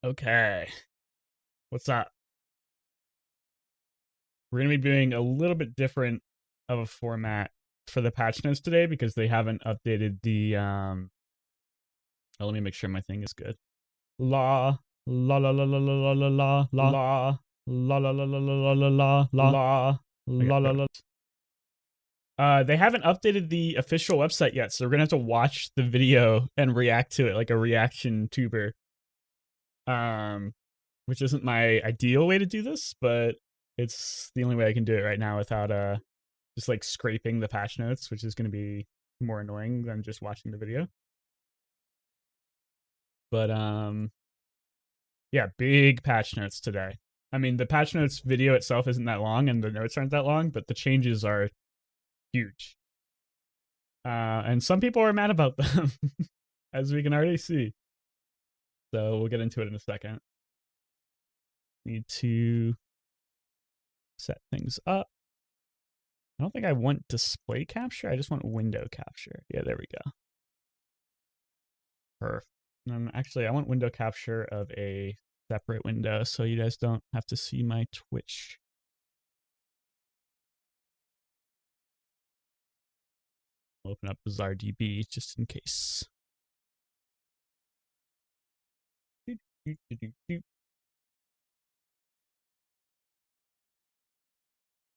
Okay, what's up? We're going to be doing a little bit different of a format for the patch notes today because they haven't updated the oh, let me make sure my thing is good. La la la la la la la la la la la la la la la la la la la la. They haven't updated the official website yet, so we're gonna have to watch the video and react to it like a reaction tuber. Um, which isn't my ideal way to do this, but it's the only way I can do it right now without just like scraping the patch notes, which is going to be more annoying than just watching the video. But yeah, big patch notes today. I mean, the patch notes video itself isn't that long and the notes aren't that long, but the changes are huge. And some people are mad about them, as we can already see. So we'll get into it in a second. Need to set things up. I don't think I want display capture. I just want window capture. Yeah, there we go. Perfect. Actually, I want window capture of a separate window so you guys don't have to see my Twitch. I'll open up Bazaar DB just in case.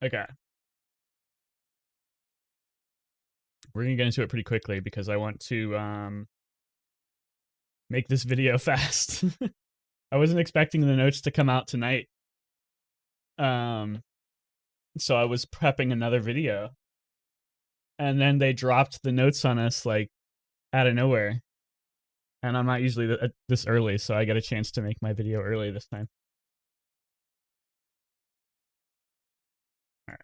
Okay. We're going to get into it pretty quickly because I want to make this video fast. I wasn't expecting the notes to come out tonight. So I was prepping another video. And then they dropped the notes on us like out of nowhere. And I'm not usually this early, so I got a chance to make my video early this time. All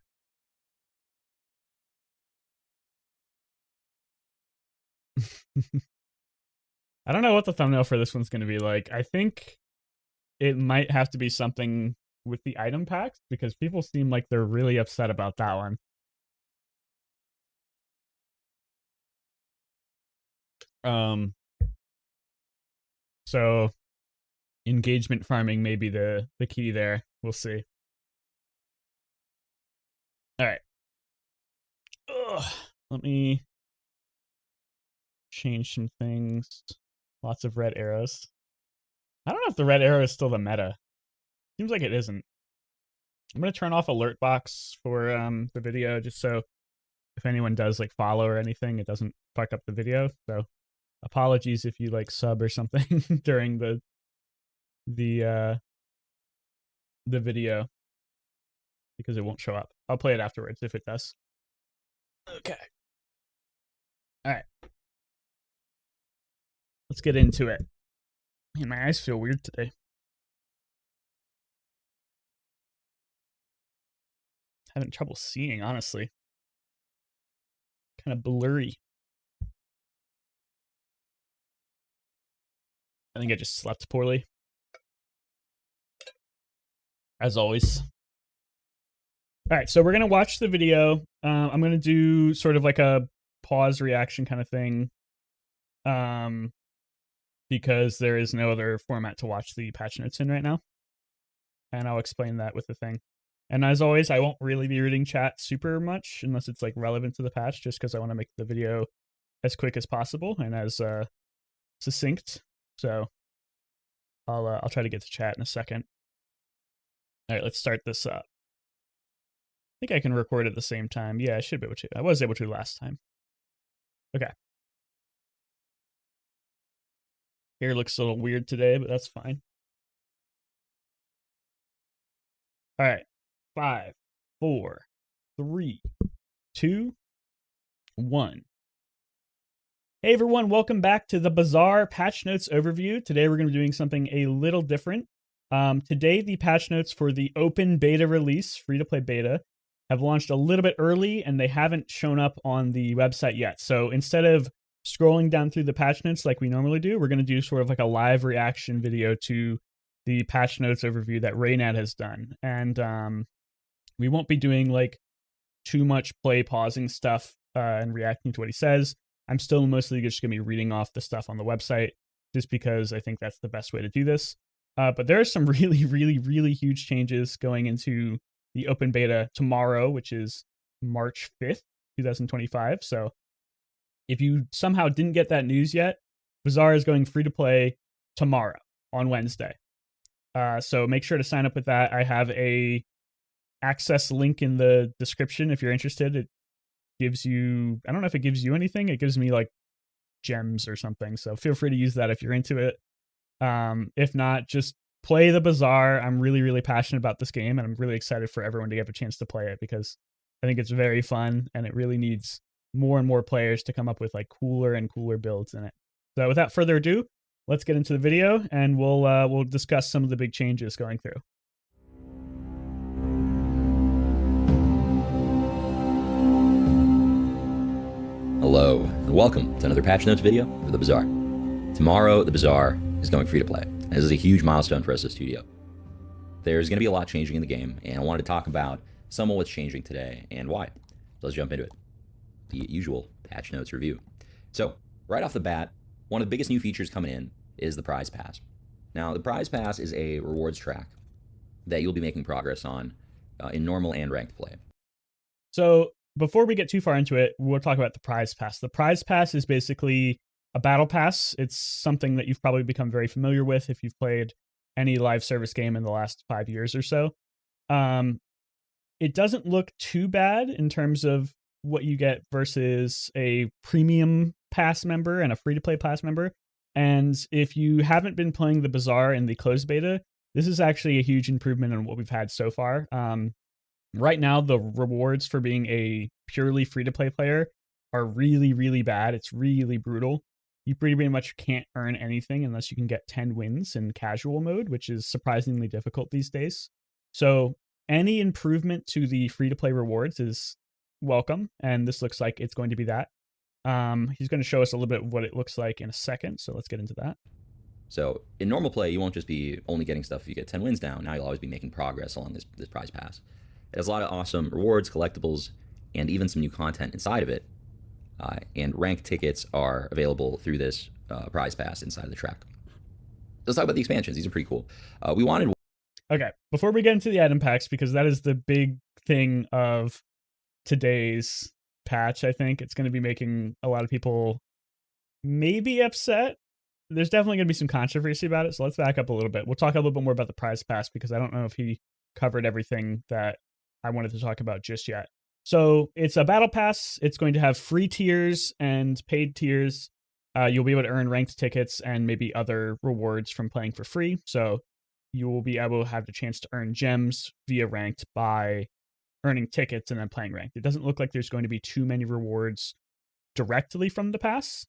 right. I don't know what the thumbnail for this one's going to be like. I think it might have to be something with the item packs because people seem like they're really upset about that one. So engagement farming may be the key there. We'll see. All right. Ugh. Let me change some things. Lots of red arrows. I don't know if the red arrow is still the meta. Seems like it isn't. I'm going to turn off alert box for the video just so if anyone does like follow or anything, it doesn't fuck up the video. So apologies if you like sub or something during the video because it won't show up. I'll play it afterwards if it does. Okay. All right. Let's get into it. Man, my eyes feel weird today. Having trouble seeing, honestly. Kind of blurry. I think I just slept poorly. As always. All right, so we're going to watch the video. I'm going to do sort of like a pause reaction kind of thing. Because there is no other format to watch the patch notes in right now. And I'll explain that with the thing. And as always, I won't really be reading chat super much unless it's like relevant to the patch, just because I want to make the video as quick as possible and as succinct. So I'll try to get to chat in a second. All right, let's start this up. I think I can record at the same time. Yeah, I should be able to. I was able to last time. Okay. Hair looks a little weird today, but that's fine. All right. 5, 4, 3, 2, 1. Hey everyone, welcome back to the Bazaar patch notes overview. Today we're going to be doing something a little different. Today the patch notes for the open beta release, free-to-play beta, have launched a little bit early and they haven't shown up on the website yet. So instead of scrolling down through the patch notes like we normally do, we're going to do sort of like a live reaction video to the patch notes overview that Raynad has done. And we won't be doing like too much play pausing stuff and reacting to what he says. I'm still mostly just going to be reading off the stuff on the website just because I think that's the best way to do this. But there are some really, really, really huge changes going into the open beta tomorrow, which is March 5th, 2025. So if you somehow didn't get that news yet, Bazaar is going free to play tomorrow on Wednesday. So make sure to sign up with that. I have a access link in the description if you're interested. It gives you, I don't know if it gives you anything. It gives me like gems or something. So feel free to use that if you're into it. If not, just play the Bazaar. I'm really, really passionate about this game, and I'm really excited for everyone to get a chance to play it because I think it's very fun, and it really needs more and more players to come up with like cooler and cooler builds in it. So without further ado, let's get into the video, and we'll discuss some of the big changes going through. Hello, and welcome to another patch notes video for the Bazaar. Tomorrow, the Bazaar is going free to play. This is a huge milestone for us as a studio. There's going to be a lot changing in the game, and I wanted to talk about some of what's changing today and why. So let's jump into it. The usual patch notes review. So, right off the bat, one of the biggest new features coming in is the prize pass. Now, the prize pass is a rewards track that you'll be making progress on in normal and ranked play. So before we get too far into it, we'll talk about the prize pass. The prize pass is basically a battle pass. It's something that you've probably become very familiar with if you've played any live service game in the last 5 years or so. It doesn't look too bad in terms of what you get versus a premium pass member and a free-to-play pass member. And if you haven't been playing the Bazaar in the closed beta, this is actually a huge improvement on what we've had so far. Right now, the rewards for being a purely free-to-play player are really, really bad. It's really brutal. You pretty much can't earn anything unless you can get 10 wins in casual mode, which is surprisingly difficult these days. So any improvement to the free-to-play rewards is welcome, and this looks like it's going to be that. He's going to show us a little bit what it looks like in a second, so let's get into that. So in normal play, you won't just be only getting stuff if you get 10 wins down. Now you'll always be making progress along this prize pass. It has a lot of awesome rewards, collectibles, and even some new content inside of it. And ranked tickets are available through this prize pass inside of the track. Let's talk about the expansions. These are pretty cool. We wanted... Okay, before we get into the item packs, because that is the big thing of today's patch, I think it's going to be making a lot of people maybe upset. There's definitely going to be some controversy about it, so let's back up a little bit. We'll talk a little bit more about the prize pass because I don't know if he covered everything that I wanted to talk about just yet. So it's a battle pass. It's going to have free tiers and paid tiers. You'll be able to earn ranked tickets and maybe other rewards from playing for free. So you will be able to have the chance to earn gems via ranked by earning tickets and then playing ranked. It doesn't look like there's going to be too many rewards directly from the pass,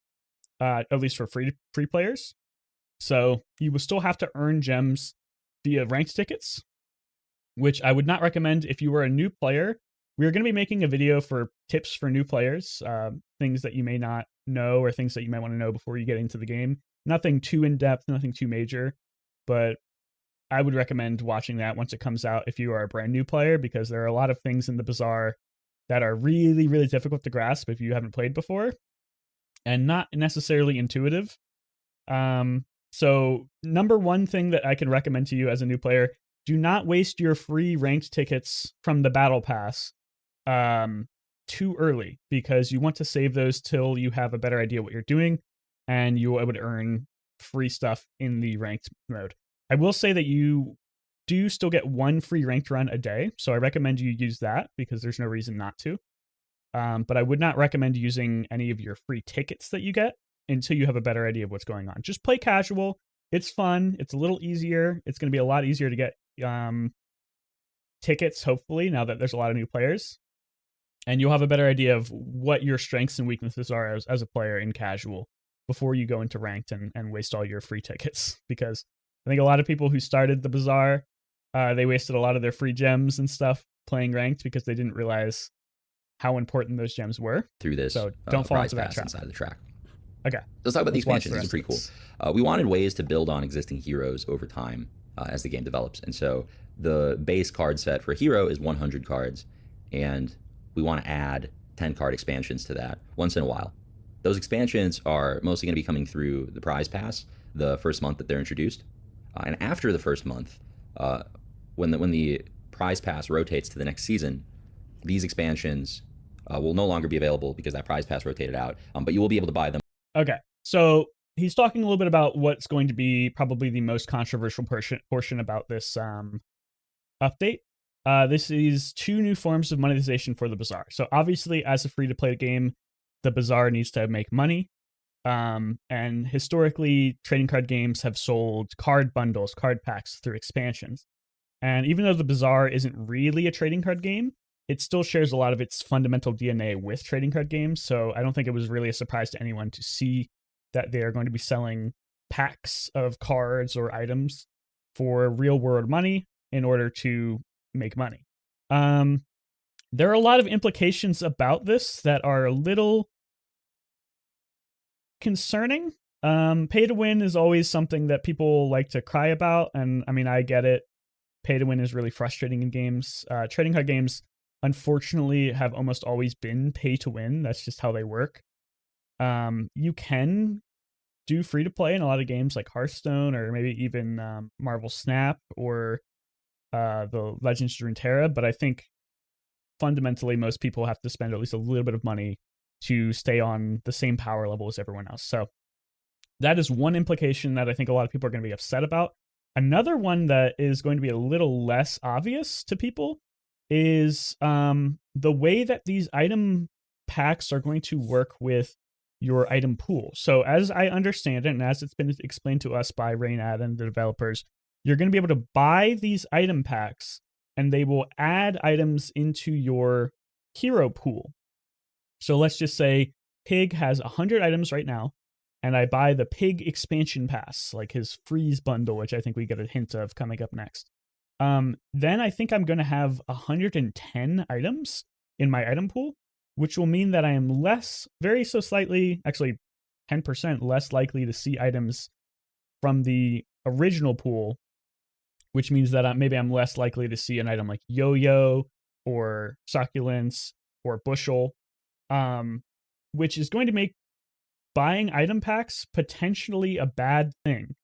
at least for free players. So you will still have to earn gems via ranked tickets, which I would not recommend if you were a new player. We're going to be making a video for tips for new players, things that you may not know or things that you might want to know before you get into the game. Nothing too in-depth, nothing too major, but I would recommend watching that once it comes out if you are a brand new player, because there are a lot of things in the Bazaar that are really, really difficult to grasp if you haven't played before and not necessarily intuitive. So number one thing that I can recommend to you as a new player, do not waste your free ranked tickets from the battle pass too early, because you want to save those till you have a better idea what you're doing and you will be able to earn free stuff in the ranked mode. I will say that you do still get one free ranked run a day, so I recommend you use that because there's no reason not to. But I would not recommend using any of your free tickets that you get until you have a better idea of what's going on. Just play casual. It's fun. It's a little easier. It's going to be a lot easier to get tickets, hopefully, now that there's a lot of new players. And you'll have a better idea of what your strengths and weaknesses are as a player in casual before you go into ranked and waste all your free tickets. Because I think a lot of people who started the Bazaar, they wasted a lot of their free gems and stuff playing ranked because they didn't realize how important those gems were. Through this, so don't fall into that trap. Inside of the track. Okay. Let's talk about the expansions. These are pretty cool. We wanted ways to build on existing heroes over time as the game develops. And so the base card set for hero is 100 cards, and we want to add 10 card expansions to that once in a while. Those expansions are mostly going to be coming through the prize pass the first month that they're introduced. And after the first month, uh, when the prize pass rotates to the next season, these expansions will no longer be available because that prize pass rotated out. But you will be able to buy them. Okay, so he's talking a little bit about what's going to be probably the most controversial portion about this update. This is 2 new forms of monetization for the Bazaar. So obviously, as a free-to-play game, the Bazaar needs to make money. And historically, trading card games have sold card bundles, card packs through expansions. And even though the Bazaar isn't really a trading card game, it still shares a lot of its fundamental DNA with trading card games. So I don't think it was really a surprise to anyone to see that they are going to be selling packs of cards or items for real world money in order to make money. There are a lot of implications about this that are a little concerning. Pay to win is always something that people like to cry about, and I mean, I get it. Pay to win is really frustrating in games. Trading card games, unfortunately, have almost always been pay to win. That's just how they work. You can do free to play in a lot of games like Hearthstone or maybe even Marvel Snap or the Legends of Runeterra, but I think fundamentally most people have to spend at least a little bit of money to stay on the same power level as everyone else. So that is one implication that I think a lot of people are going to be upset about. Another one that is going to be a little less obvious to people is the way that these item packs are going to work with your item pool. So as I understand it, and as it's been explained to us by Raynad and the developers, you're going to be able to buy these item packs and they will add items into your hero pool. So let's just say Pig has 100 items right now, and I buy the Pig expansion pass, like his freeze bundle, which I think we get a hint of coming up next. Then I think I'm going to have 110 items in my item pool, which will mean that I am actually 10% less likely to see items from the original pool, which means that maybe I'm less likely to see an item like Yo-Yo or Succulents or Bushel, which is going to make buying item packs potentially a bad thing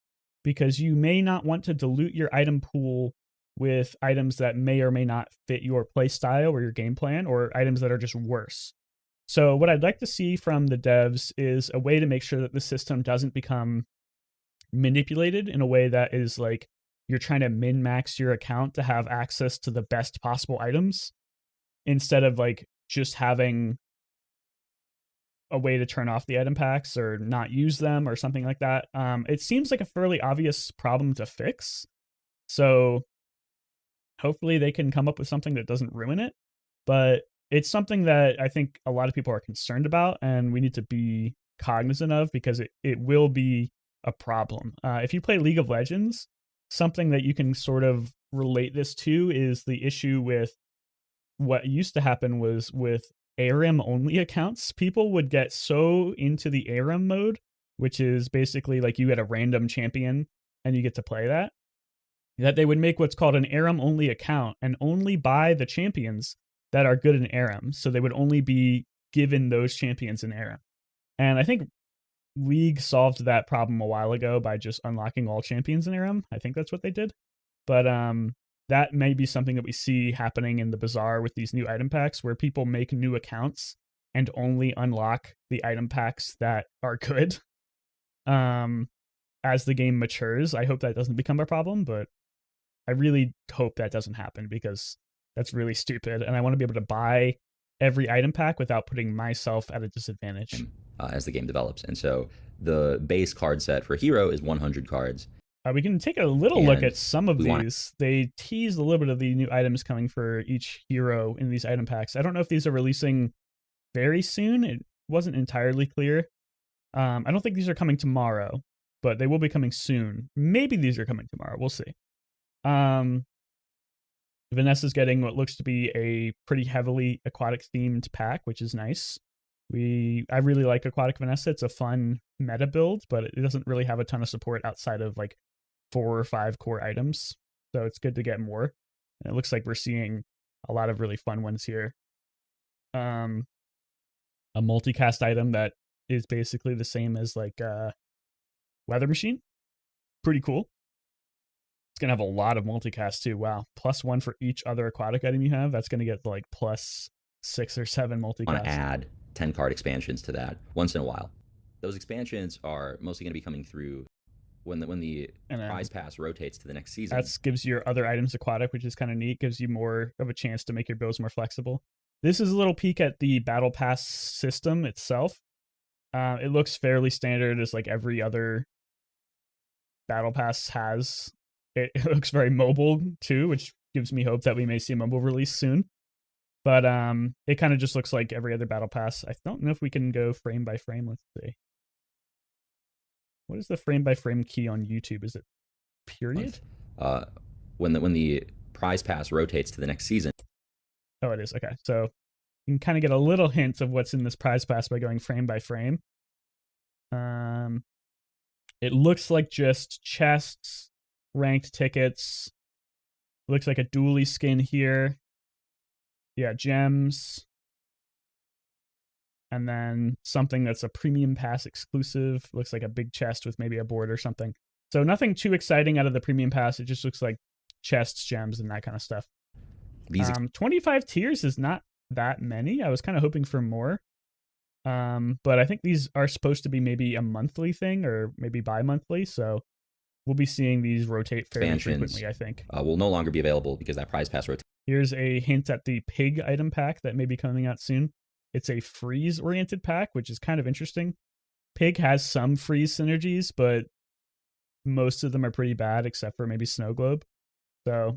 because you may not want to dilute your item pool with items that may or may not fit your play style or your game plan, or items that are just worse. So what I'd like to see from the devs is a way to make sure that the system doesn't become manipulated in a way that is like you're trying to min-max your account to have access to the best possible items instead of like just having a way to turn off the item packs or not use them or something like that. It seems like a fairly obvious problem to fix. So hopefully they can come up with something that doesn't ruin it. But it's something that I think a lot of people are concerned about and we need to be cognizant of because it will be a problem. If you play League of Legends, something that you can sort of relate this to is the issue with what used to happen was with ARAM only accounts. People would get so into the ARAM mode, which is basically like you get a random champion and you get to play that they would make what's called an ARAM only account and only buy the champions that are good in ARAM. So they would only be given those champions in ARAM. And I think League solved that problem a while ago by just unlocking all champions in ARAM. I think that's what they did. But that may be something that we see happening in the Bazaar with these new item packs where people make new accounts and only unlock the item packs that are good. As the game matures, I hope that doesn't become a problem, but I really hope that doesn't happen because that's really stupid. And I want to be able to buy every item pack without putting myself at a disadvantage. As the game develops. And so the base card set for Hero is 100 cards. We can take a little look at some of these. They teased a little bit of the new items coming for each hero in these item packs. I don't know if these are releasing very soon. It wasn't entirely clear. I don't think these are coming tomorrow, but they will be coming soon. Maybe these are coming tomorrow. We'll see. Vanessa's getting what looks to be a pretty heavily aquatic themed pack, which is nice. I really like Aquatic Vanessa. It's a fun meta build, but it doesn't really have a ton of support outside of like 4 or 5 core items. So it's good to get more. And it looks like we're seeing a lot of really fun ones here. A multicast item that is basically the same as like Weather Machine. Pretty cool. It's going to have a lot of multicast too. Wow. +1 for each other aquatic item you have. That's going to get like +6 or 7 Want to multicast. add 10 card expansions to that once in a while. Those expansions are mostly going to be coming through when the prize pass rotates to the next season. That gives your other items aquatic, which is kind of neat. Gives you more of a chance to make your builds more flexible. This is a little peek at the battle pass system itself. It looks fairly standard as like every other battle pass has. It looks very mobile too, which gives me hope that we may see a mobile release soon. But it kind of just looks like every other battle pass. I don't know if we can go frame by frame. Let's see. What is the frame by frame key on YouTube? Is it period? When the prize pass rotates to the next season. Oh, it is. Okay. So you can kind of get a little hint of what's in this prize pass by going frame by frame. It looks like just chests, ranked tickets. Looks like a dually skin here. Yeah, gems. And then something that's a premium pass exclusive. Looks like a big chest with maybe a board or something. So nothing too exciting out of the premium pass. It just looks like chests, gems, and that kind of stuff. 25 tiers is not that many. I was kind of hoping for more. But I think these are supposed to be maybe a monthly thing or maybe bi-monthly. So we'll be seeing these rotate fairly frequently, I think. Will no longer be available because that prize pass rotates. Here's a hint at the pig item pack that may be coming out soon. It's a freeze-oriented pack, which is kind of interesting. Pig has some freeze synergies, but most of them are pretty bad, except for maybe Snow Globe. So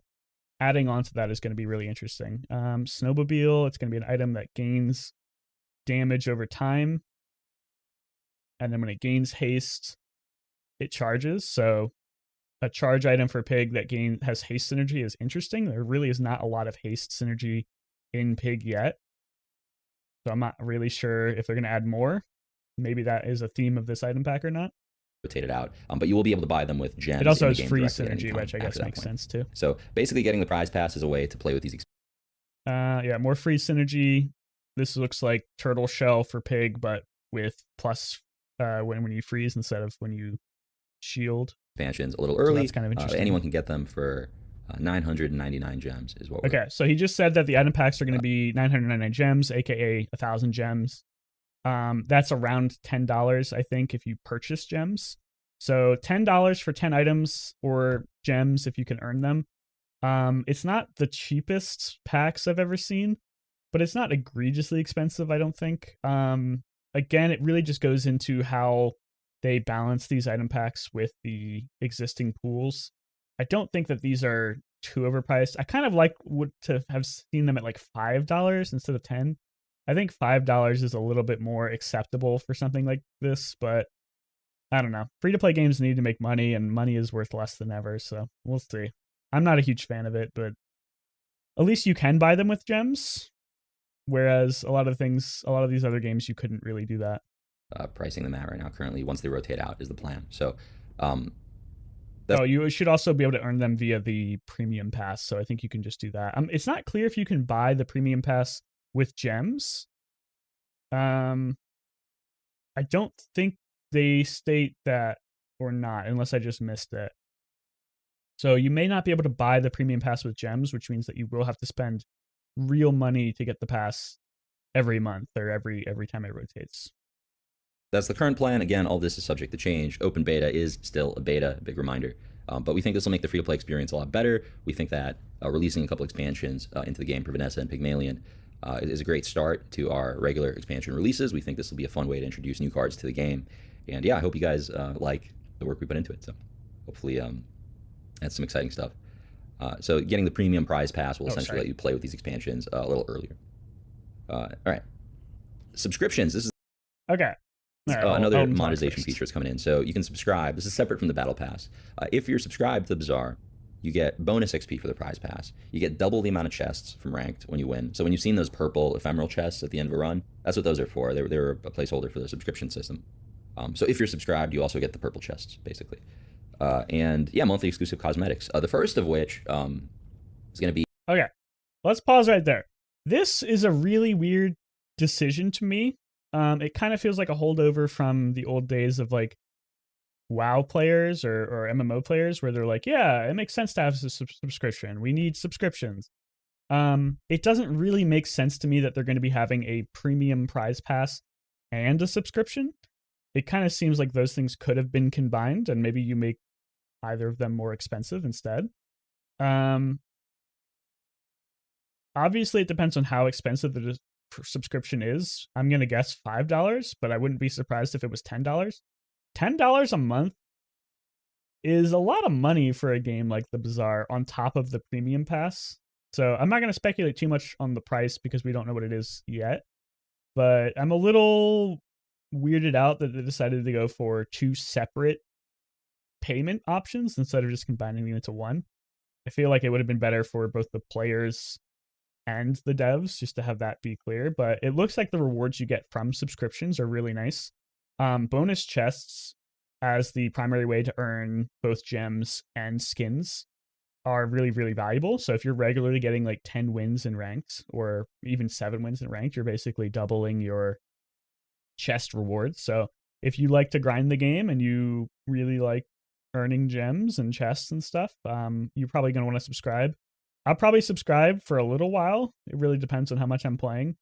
adding on to that is going to be really interesting. Snowmobile, it's going to be an item that gains damage over time. And then when it gains haste, it charges. So a charge item for Pig that has haste synergy is interesting. There really is not a lot of haste synergy in Pig yet. So I'm not really sure if they're going to add more. Maybe that is a theme of this item pack or not. Rotated out, but you will be able to buy them with gems. It also has free synergy, which I guess makes sense too. So basically getting the prize pass is a way to play with these. Yeah, more free synergy. This looks like turtle shell for Pig, but with plus when you freeze instead of when you shield. Expansions a little early. So that's kind of interesting. Anyone can get them for 999 gems is what we're... Okay, so he just said that the item packs are going to be 999 gems, aka 1,000 gems. That's around $10, I think, if you purchase gems. So $10 for 10 items or gems if you can earn them. It's not the cheapest packs I've ever seen, but it's not egregiously expensive, I don't think. Again, it really just goes into how they balance these item packs with the existing pools. I don't think that these are too overpriced. I kind of would to have seen them at like $5 instead of 10. I think $5 is a little bit more acceptable for something like this, but I don't know. Free-to-play games need to make money, and money is worth less than ever, so we'll see. I'm not a huge fan of it, but at least you can buy them with gems, whereas a lot of these other games, you couldn't really do that. Pricing them at right now currently, once they rotate out, is the plan. So you should also be able to earn them via the premium pass, so I think you can just do that. It's not clear if you can buy the premium pass with gems. I don't think they state that or not, unless I just missed it. So you may not be able to buy the premium pass with gems, which means that you will have to spend real money to get the pass every month or every time it rotates. That's the current plan. Again, all this is subject to change. Open beta is still a beta, big reminder. But we think this will make the free-to-play experience a lot better. We think that releasing a couple expansions into the game for Vanessa and Pygmalion is a great start to our regular expansion releases. We think this will be a fun way to introduce new cards to the game. And yeah, I hope you guys like the work we put into it. So hopefully that's some exciting stuff. So getting the premium prize pass will essentially let you play with these expansions a little earlier. All right. Subscriptions. This is okay. Another monetization feature is coming in. So you can subscribe. This is separate from the battle pass. If you're subscribed to the Bazaar, you get bonus XP for the prize pass. You get double the amount of chests from ranked when you win. So when you've seen those purple ephemeral chests at the end of a run, that's what those are for. They're a placeholder for the subscription system. So if you're subscribed, you also get the purple chests, basically. And yeah, monthly exclusive cosmetics. The first of which is going to be... Okay, let's pause right there. This is a really weird decision to me. It kind of feels like a holdover from the old days of like WoW players or MMO players where they're like, yeah, it makes sense to have a subscription. We need subscriptions. It doesn't really make sense to me that they're going to be having a premium prize pass and a subscription. It kind of seems like those things could have been combined, and maybe you make either of them more expensive instead. Um, Obviously, it depends on how expensive the subscription is. I'm going to guess $5, but I wouldn't be surprised if it was $10. $10 a month is a lot of money for a game like the Bazaar on top of the premium pass. So I'm not going to speculate too much on the price because we don't know what it is yet. But I'm a little weirded out that they decided to go for two separate payment options instead of just combining them into one. I feel like it would have been better for both the players and the devs just to have that be clear. But it looks like the rewards you get from subscriptions are really nice. Bonus chests as the primary way to earn both gems and skins are really, really valuable. So if you're regularly getting like 10 wins in ranked or even 7 wins in ranked, you're basically doubling your chest rewards. So if you like to grind the game and you really like earning gems and chests and stuff, you're probably going to want to subscribe. I'll probably subscribe for a little while. It really depends on how much I'm playing.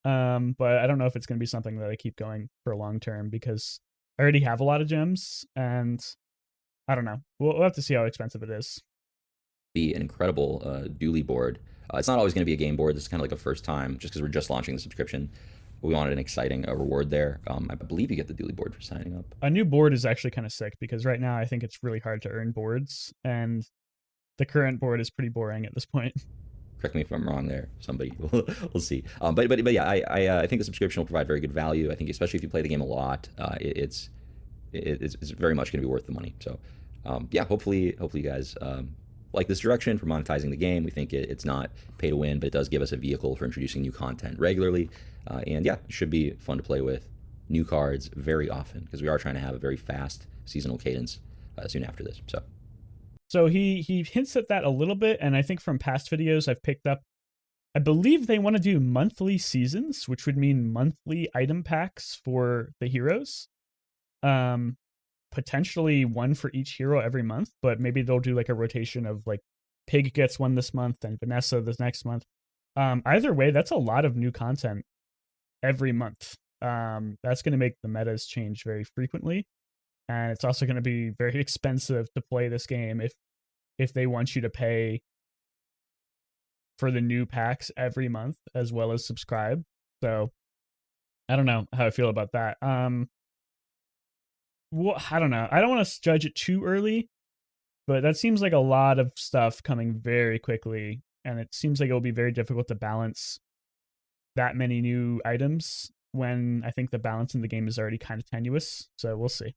But I don't know if it's going to be something that I keep going for long term because I already have a lot of gems and I don't know. We'll have to see how expensive it is. Be an incredible dually board. It's not always going to be a game board. This is kind of like a first time, just because we're just launching the subscription. But we wanted an exciting reward there. I believe you get the dually board for signing up. A new board is actually kind of sick because right now I think it's really hard to earn boards, and the current board is pretty boring at this point. Correct me if I'm wrong there. Somebody we'll see. But yeah, I think the subscription will provide very good value. I think especially if you play the game a lot, it's very much going to be worth the money. So yeah, hopefully you guys like this direction for monetizing the game. We think it's not pay to win, but it does give us a vehicle for introducing new content regularly. And yeah, it should be fun to play with new cards very often because we are trying to have a very fast seasonal cadence soon after this. So he hints at that a little bit, and I think from past videos I've picked up, I believe they want to do monthly seasons, which would mean monthly item packs for the heroes. Potentially one for each hero every month, but maybe they'll do like a rotation of like Pig gets one this month and Vanessa this next month. Either way, that's a lot of new content every month. That's going to make the metas change very frequently, and it's also going to be very expensive to play this game if they want you to pay for the new packs every month as well as subscribe. So I don't know how I feel about that. Well, I don't know. I don't want to judge it too early, but that seems like a lot of stuff coming very quickly, and it seems like it will be very difficult to balance that many new items when I think the balance in the game is already kind of tenuous. So we'll see.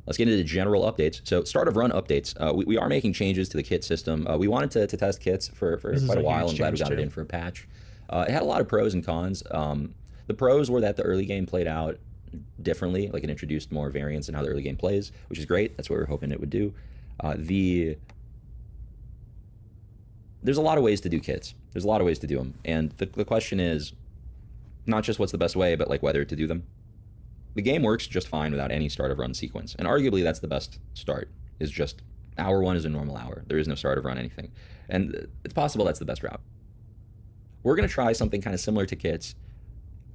Let's get into the general updates. So start of run updates. We are making changes to the kit system. We wanted to test kits for quite a while. I'm glad we got it in for a patch. It had a lot of pros and cons. The pros were that the early game played out differently, like it introduced more variance in how the early game plays, which is great. That's what we're hoping it would do. There's a lot of ways to do kits. There's a lot of ways to do them. And the question is not just what's the best way, but like whether to do them. The game works just fine without any start of run sequence. And arguably that's the best start, is just hour one is a normal hour. There is no start of run anything. And it's possible that's the best route. We're going to try something kind of similar to kits,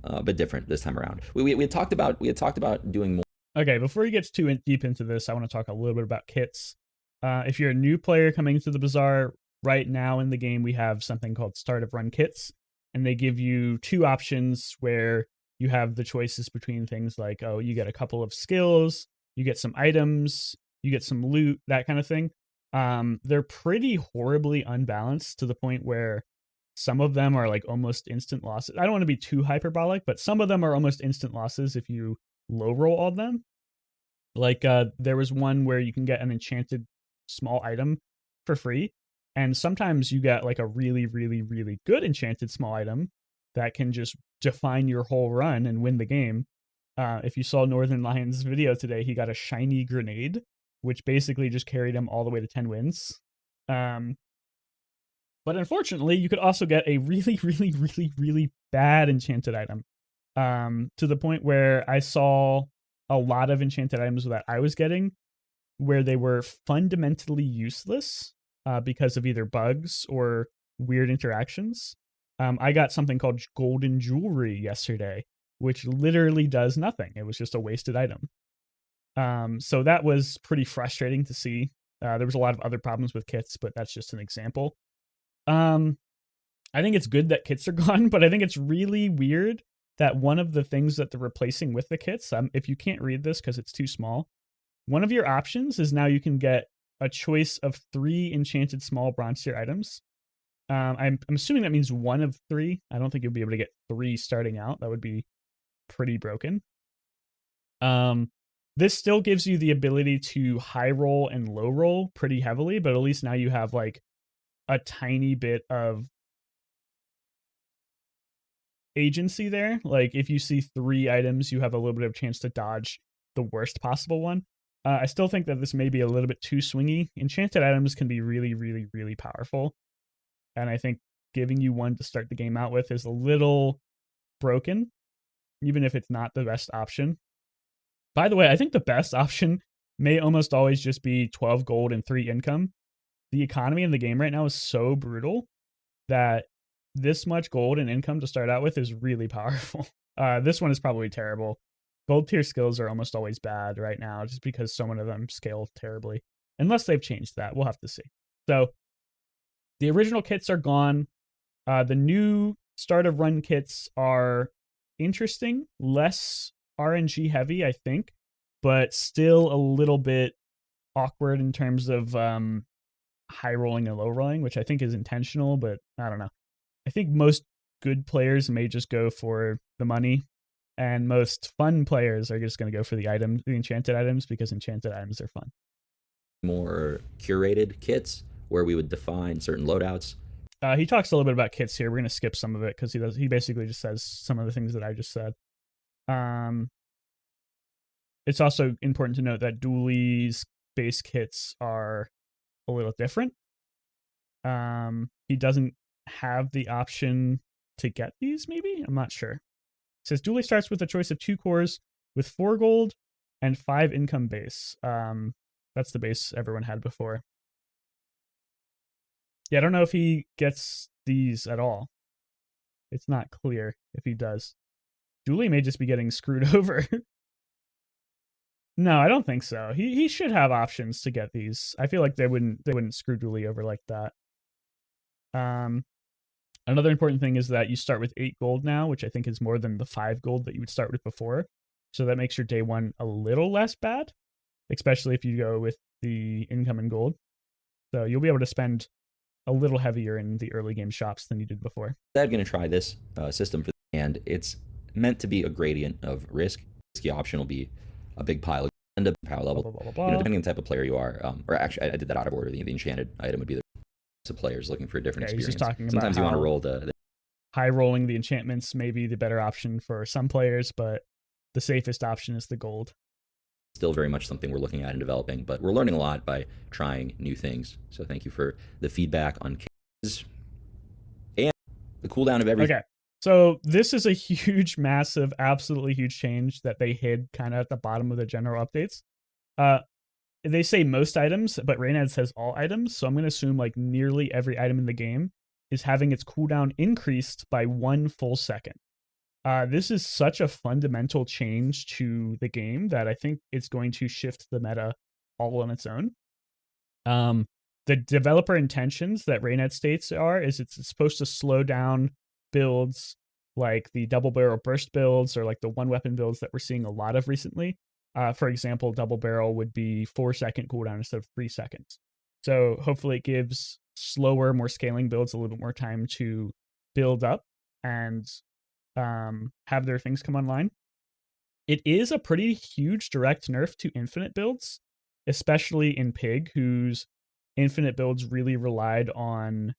but different this time around. We had talked about doing more. Okay, before he gets too deep into this, I want to talk a little bit about kits. If you're a new player coming into the Bazaar, right now in the game we have something called start of run kits, and they give you two options where you have the choices between things like, oh, you get a couple of skills, you get some items, you get some loot, that kind of thing. They're pretty horribly unbalanced to the point where some of them are like almost instant losses. I don't want to be too hyperbolic, but some of them are almost instant losses if you low roll all of them. Like there was one where you can get an enchanted small item for free, and sometimes you get like a really, really, really good enchanted small item that can just define your whole run and win the game. If you saw Northern Lion's video today, he got a shiny grenade, which basically just carried him all the way to 10 wins. But unfortunately, you could also get a really, really, really, really bad enchanted item. To the point where I saw a lot of enchanted items that I was getting where they were fundamentally useless because of either bugs or weird interactions. I got something called golden jewelry yesterday, which literally does nothing. It was just a wasted item. So that was pretty frustrating to see. There was a lot of other problems with kits, but that's just an example. I think it's good that kits are gone, but I think it's really weird that one of the things that they're replacing with the kits, if you can't read this because it's too small, one of your options is now you can get a choice of 3 enchanted small bronze tier items. I'm assuming that means 1 of 3. I don't think you'll be able to get 3 starting out. That would be pretty broken. This still gives you the ability to high roll and low roll pretty heavily, but at least now you have like a tiny bit of agency there. Like if you see 3 items, you have a little bit of chance to dodge the worst possible one. I still think that this may be a little bit too swingy. Enchanted items can be really, really, really powerful. And I think giving you one to start the game out with is a little broken, even if it's not the best option. By the way, I think the best option may almost always just be 12 gold and 3 income. The economy in the game right now is so brutal that this much gold and income to start out with is really powerful. This one is probably terrible. Gold tier skills are almost always bad right now just because so many of them scale terribly. Unless they've changed that. We'll have to see. So the original kits are gone. The new start of run kits are interesting, less RNG heavy, I think, but still a little bit awkward in terms of high rolling and low rolling, which I think is intentional, but I don't know. I think most good players may just go for the money, and most fun players are just going to go for the items, the enchanted items, because enchanted items are fun. More curated kits where we would define certain loadouts. He talks a little bit about kits here. We're going to skip some of it because he basically just says some of the things that I just said. It's also important to note that Dooley's base kits are a little different. He doesn't have the option to get these, maybe? I'm not sure. It says Dooley starts with a choice of 2 cores with 4 gold and 5 income base. That's the base everyone had before. Yeah, I don't know if he gets these at all. It's not clear if he does. Dooley may just be getting screwed over. No, I don't think so. He should have options to get these. I feel like they wouldn't screw Dooley over like that. Another important thing is that you start with 8 gold now, which I think is more than the 5 gold that you would start with before. So that makes your day 1 a little less bad, especially if you go with the income and gold. So you'll be able to spend a little heavier in the early game shops than you did before. I'm going to try this system, and it's meant to be a gradient of risk. Risky option will be a big pile of power level. Blah, blah, blah, blah. You know, depending on the type of player you are, or actually, I did that out of order. The enchanted item would be the of players looking for a different experience. He's just talking about sometimes you want to roll the high rolling the enchantments may be the better option for some players, but the safest option is the gold. Still very much something we're looking at and developing, but we're learning a lot by trying new things. So thank you for the feedback on kids and the cooldown of everything. Okay. So this is a huge, massive, absolutely huge change that they hid kind of at the bottom of the general updates. They say most items, but Reynad says all items. So I'm going to assume like nearly every item in the game is having its cooldown increased by 1 full second. This is such a fundamental change to the game that I think it's going to shift the meta all on its own. The developer intentions that Reynad states is it's supposed to slow down builds like the double barrel burst builds or like the 1 weapon builds that we're seeing a lot of recently. For example, double barrel would be 4-second cooldown instead of 3 seconds. So hopefully it gives slower, more scaling builds a little bit more time to build up and have their things come online. It is a pretty huge direct nerf to infinite builds, especially in Pig, whose infinite builds really relied on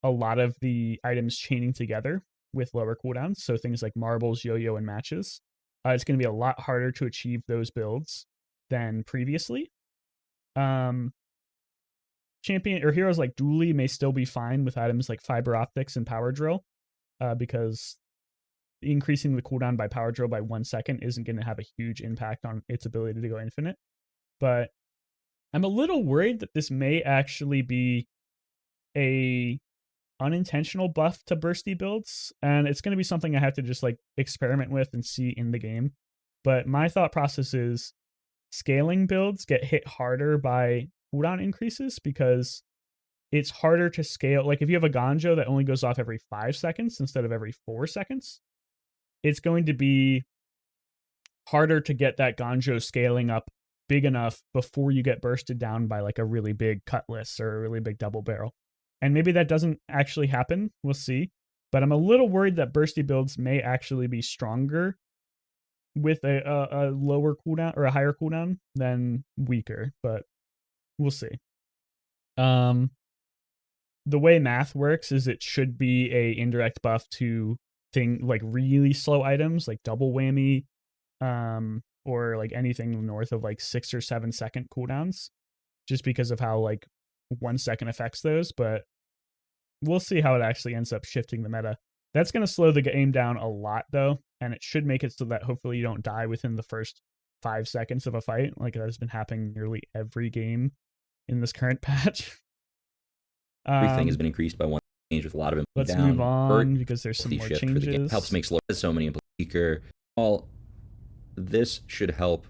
a lot of the items chaining together with lower cooldowns. So things like marbles, yo-yo, and matches. It's going to be a lot harder to achieve those builds than previously. Champion or heroes like Dooley may still be fine with items like fiber optics and power drill, because increasing the cooldown by power drill by 1 second isn't going to have a huge impact on its ability to go infinite. But I'm a little worried that this may actually be a unintentional buff to bursty builds, and it's going to be something I have to just like experiment with and see in the game. But my thought process is scaling builds get hit harder by cooldown increases because it's harder to scale. Like if you have a Ganjo that only goes off every 5 seconds instead of every 4 seconds, it's going to be harder to get that Ganjo scaling up big enough before you get bursted down by like a really big cutlass or a really big double barrel. And maybe that doesn't actually happen. We'll see. But I'm a little worried that bursty builds may actually be stronger with a lower cooldown or a higher cooldown than weaker, but we'll see. The way math works is it should be a indirect buff to thing like really slow items like double whammy, or like anything north of like 6 or 7 second cooldowns, just because of how like 1 second affects those. But we'll see how it actually ends up shifting the meta. That's going to slow the game down a lot though, and it should make it so that hopefully you don't die within the first 5 seconds of a fight, like that has been happening nearly every game in this current patch. Everything has been increased by 1 change with a lot of let's down, move on hurt, because there's some more shift for the game. changes. Helps make so many weaker. All this should help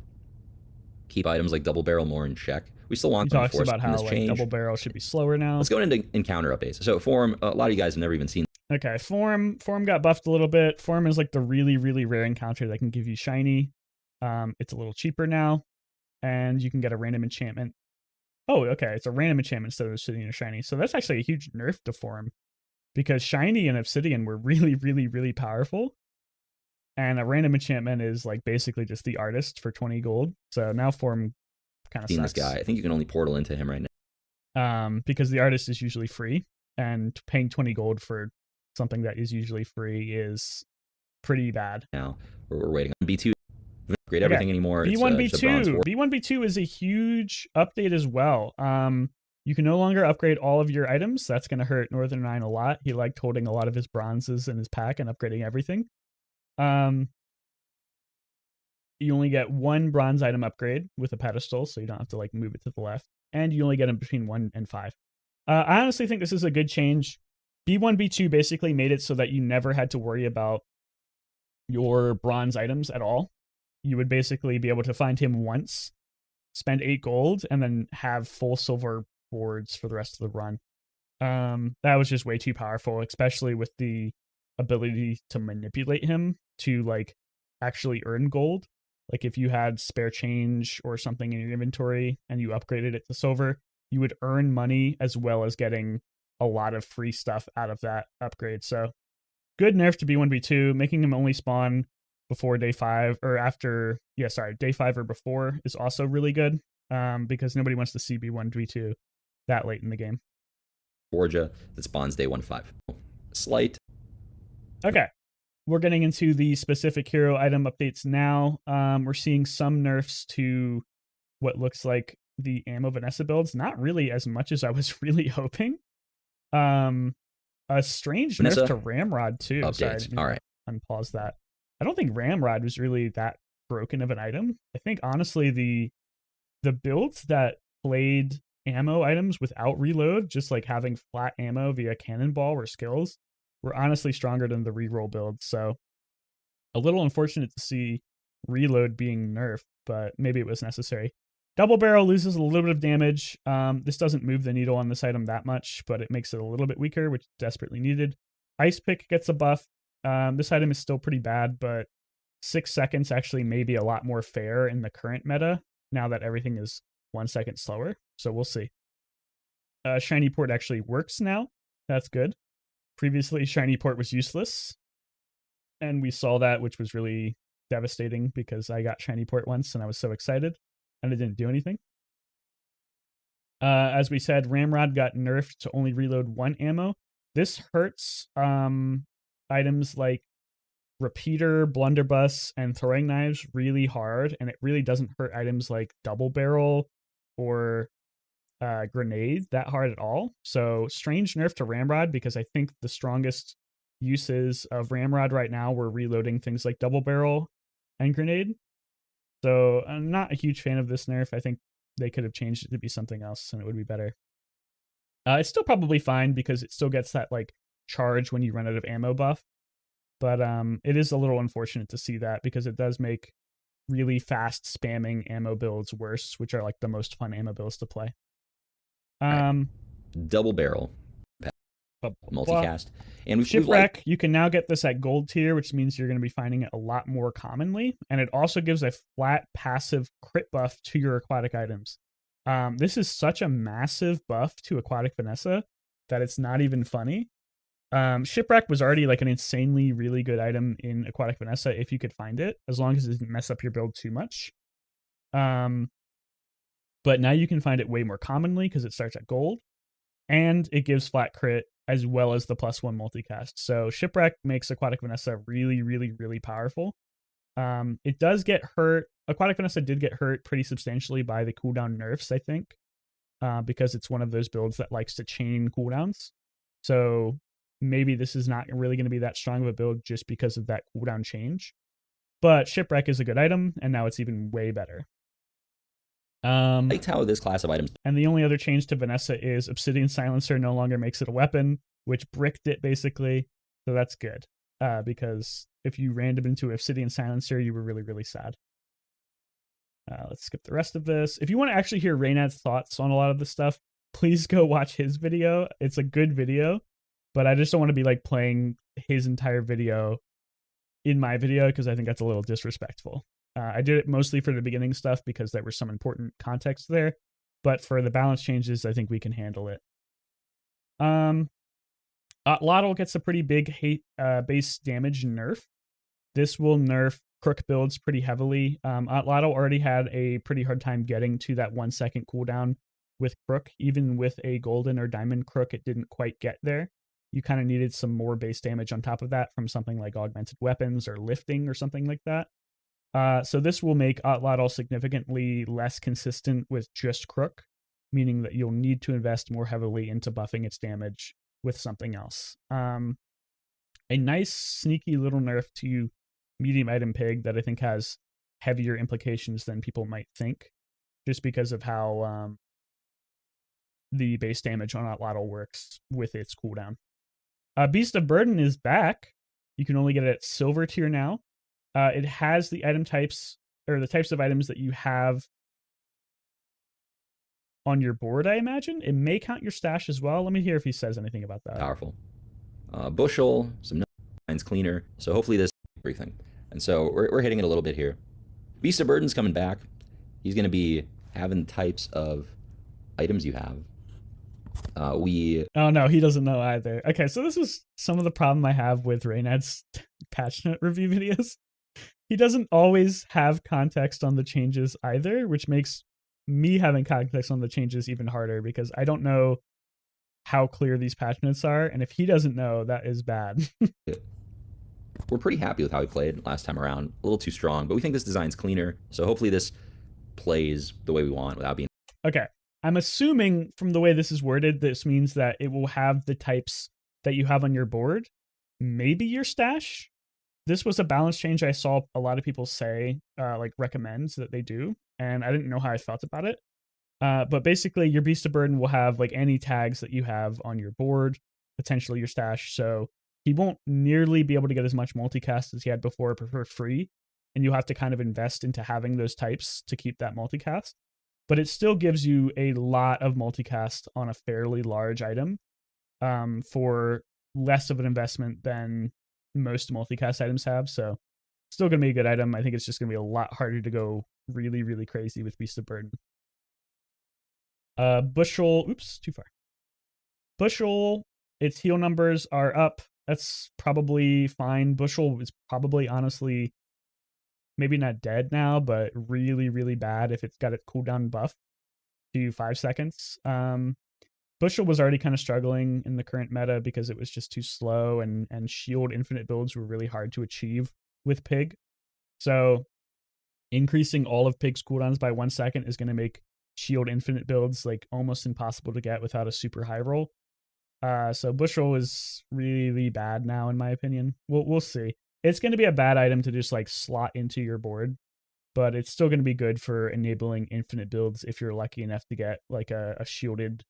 keep items like double barrel more in check. We still want He them to talks force about how this like change. double barrel should be slower now. Let's go into encounter updates. So Form, a lot of you guys have never even seen. Okay, Form got buffed a little bit. Form is like the really, really rare encounter that can give you shiny. It's a little cheaper now, and you can get a random enchantment. Oh, okay, it's a random enchantment instead of Obsidian or shiny. So that's actually a huge nerf to Form, because shiny and Obsidian were really, really, really powerful. And a random enchantment is like basically just the artist for 20 gold. So now Form kind of sucks. This guy, I think you can only portal into him right now. Because the artist is usually free, and paying 20 gold for something that is usually free is pretty bad. Now we're waiting on B2. Upgrade everything anymore. B1, B2. B1, B2 is a huge update as well. You can no longer upgrade all of your items. That's going to hurt Northern 9 a lot. He liked holding a lot of his bronzes in his pack and upgrading everything. You only get 1 bronze item upgrade with a pedestal, so you don't have to like move it to the left. And you only get them between 1 and 5. I honestly think this is a good change. B1, B2 basically made it so that you never had to worry about your bronze items at all. You would basically be able to find him once, spend 8 gold, and then have full silver boards for the rest of the run. That was just way too powerful, especially with the ability to manipulate him to like actually earn gold. Like if you had spare change or something in your inventory and you upgraded it to silver, you would earn money as well as getting a lot of free stuff out of that upgrade. So good nerf to B1, B2, making him only spawn before day 5 or after, day 5 or before is also really good, because nobody wants to see B1, B2 that late in the game. Borgia that spawns day 1-5. Slight. Okay. We're getting into the specific hero item updates now. We're seeing some nerfs to what looks like the ammo Vanessa builds. Not really as much as I was really hoping. A strange Vanessa nerf to Ramrod too. Updates. Sorry, all right. Unpause that. I don't think Ramrod was really that broken of an item. I think honestly the builds that played ammo items without reload, just like having flat ammo via cannonball or skills, were honestly stronger than the reroll builds. So a little unfortunate to see reload being nerfed, but maybe it was necessary. Double barrel loses a little bit of damage. This doesn't move the needle on this item that much, but it makes it a little bit weaker, which is desperately needed. Ice pick gets a buff. This item is still pretty bad, but 6 seconds actually may be a lot more fair in the current meta now that everything is 1 second slower. So we'll see. Shiny port actually works now. That's good. Previously, shiny port was useless, and we saw that, which was really devastating because I got shiny port once and I was so excited, and it didn't do anything. As we said, Ramrod got nerfed to only reload 1 ammo. This hurts items like Repeater, Blunderbuss, and Throwing Knives really hard, and it really doesn't hurt items like Double Barrel or Grenade that hard at all. So strange nerf to Ramrod, because I think the strongest uses of Ramrod right now were reloading things like Double Barrel and Grenade. So I'm not a huge fan of this nerf. I think they could have changed it to be something else and it would be better. It's still probably fine because it still gets that like charge when you run out of ammo buff. But it is a little unfortunate to see that because it does make really fast spamming ammo builds worse, which are like the most fun ammo builds to play. Right. Double barrel multicast. And Shipwreck, you can now get this at gold tier, which means you're going to be finding it a lot more commonly. And it also gives a flat passive crit buff to your aquatic items. This is such a massive buff to aquatic Vanessa that it's not even funny. Shipwreck was already like an insanely really good item in aquatic Vanessa if you could find it, as long as it didn't mess up your build too much. But now you can find it way more commonly because it starts at gold, and it gives flat crit as well as the +1 multicast. So Shipwreck makes aquatic Vanessa really, really, really powerful. It does get hurt. Aquatic Vanessa did get hurt pretty substantially by the cooldown nerfs, I think, because it's one of those builds that likes to chain cooldowns. So maybe this is not really going to be that strong of a build just because of that cooldown change. But Shipwreck is a good item, and now it's even way better. I liked how this class of items. And the only other change to Vanessa is Obsidian Silencer no longer makes it a weapon, which bricked it basically. So that's good. Because if you random into Obsidian Silencer, you were really, really sad. Let's skip the rest of this. If you want to actually hear Reynad's thoughts on a lot of this stuff, please go watch his video. It's a good video, but I just don't want to be like playing his entire video in my video because I think that's a little disrespectful. I did it mostly for the beginning stuff because there was some important context there, but for the balance changes, I think we can handle it. Lottle gets a pretty big base damage nerf. This will nerf Crook builds pretty heavily. Lottle already had a pretty hard time getting to that 1 second cooldown with Crook. Even with a golden or diamond Crook, it didn't quite get there. You kind of needed some more base damage on top of that from something like augmented weapons or lifting or something like that. So this will make Otlotl significantly less consistent with just Crook, meaning that you'll need to invest more heavily into buffing its damage with something else. A nice sneaky little nerf to medium item pig that I think has heavier implications than people might think, just because of how the base damage on Otlotl works with its cooldown. Beast of Burden is back. You can only get it at silver tier now. It has the item types, or the types of items that you have on your board, I imagine. It may count your stash as well. Let me hear if he says anything about that. Powerful. Bushel, some lines cleaner. So hopefully this everything. And so we're hitting it a little bit here. Beast of Burden's coming back. He's going to be having types of items you have. Oh no, he doesn't know either. Okay, so this is some of the problem I have with Reynad's patch note review videos. He doesn't always have context on the changes either, which makes me having context on the changes even harder because I don't know how clear these patch notes are, and if he doesn't know, that is bad. We're pretty happy with how he played last time around. A little too strong, but we think this design's cleaner, so hopefully this plays the way we want without being... Okay, I'm assuming from the way this is worded, this means that it will have the types that you have on your board, maybe your stash. This was a balance change I saw a lot of people say, like recommends that they do, and I didn't know how I felt about it. But basically, your Beast of Burden will have like any tags that you have on your board, potentially your stash. So he won't nearly be able to get as much multicast as he had before for free, and you'll have to kind of invest into having those types to keep that multicast. But it still gives you a lot of multicast on a fairly large item for less of an investment than most multicast items have. So still going to be a good item. I think it's just going to be a lot harder to go really, really crazy with Beast of Burden. Bushel, oops, too far. Bushel, its heal numbers are up. That's probably fine. Bushel is probably honestly maybe not dead now, but really, really bad if it's got a cooldown buff to 5 seconds. Bushel was already kind of struggling in the current meta because it was just too slow, and shield infinite builds were really hard to achieve with Pig. So increasing all of Pig's cooldowns by 1 second is going to make shield infinite builds like almost impossible to get without a super high roll. So Bushel is really bad now, in my opinion. We'll see. It's going to be a bad item to just like slot into your board, but it's still going to be good for enabling infinite builds if you're lucky enough to get like a shielded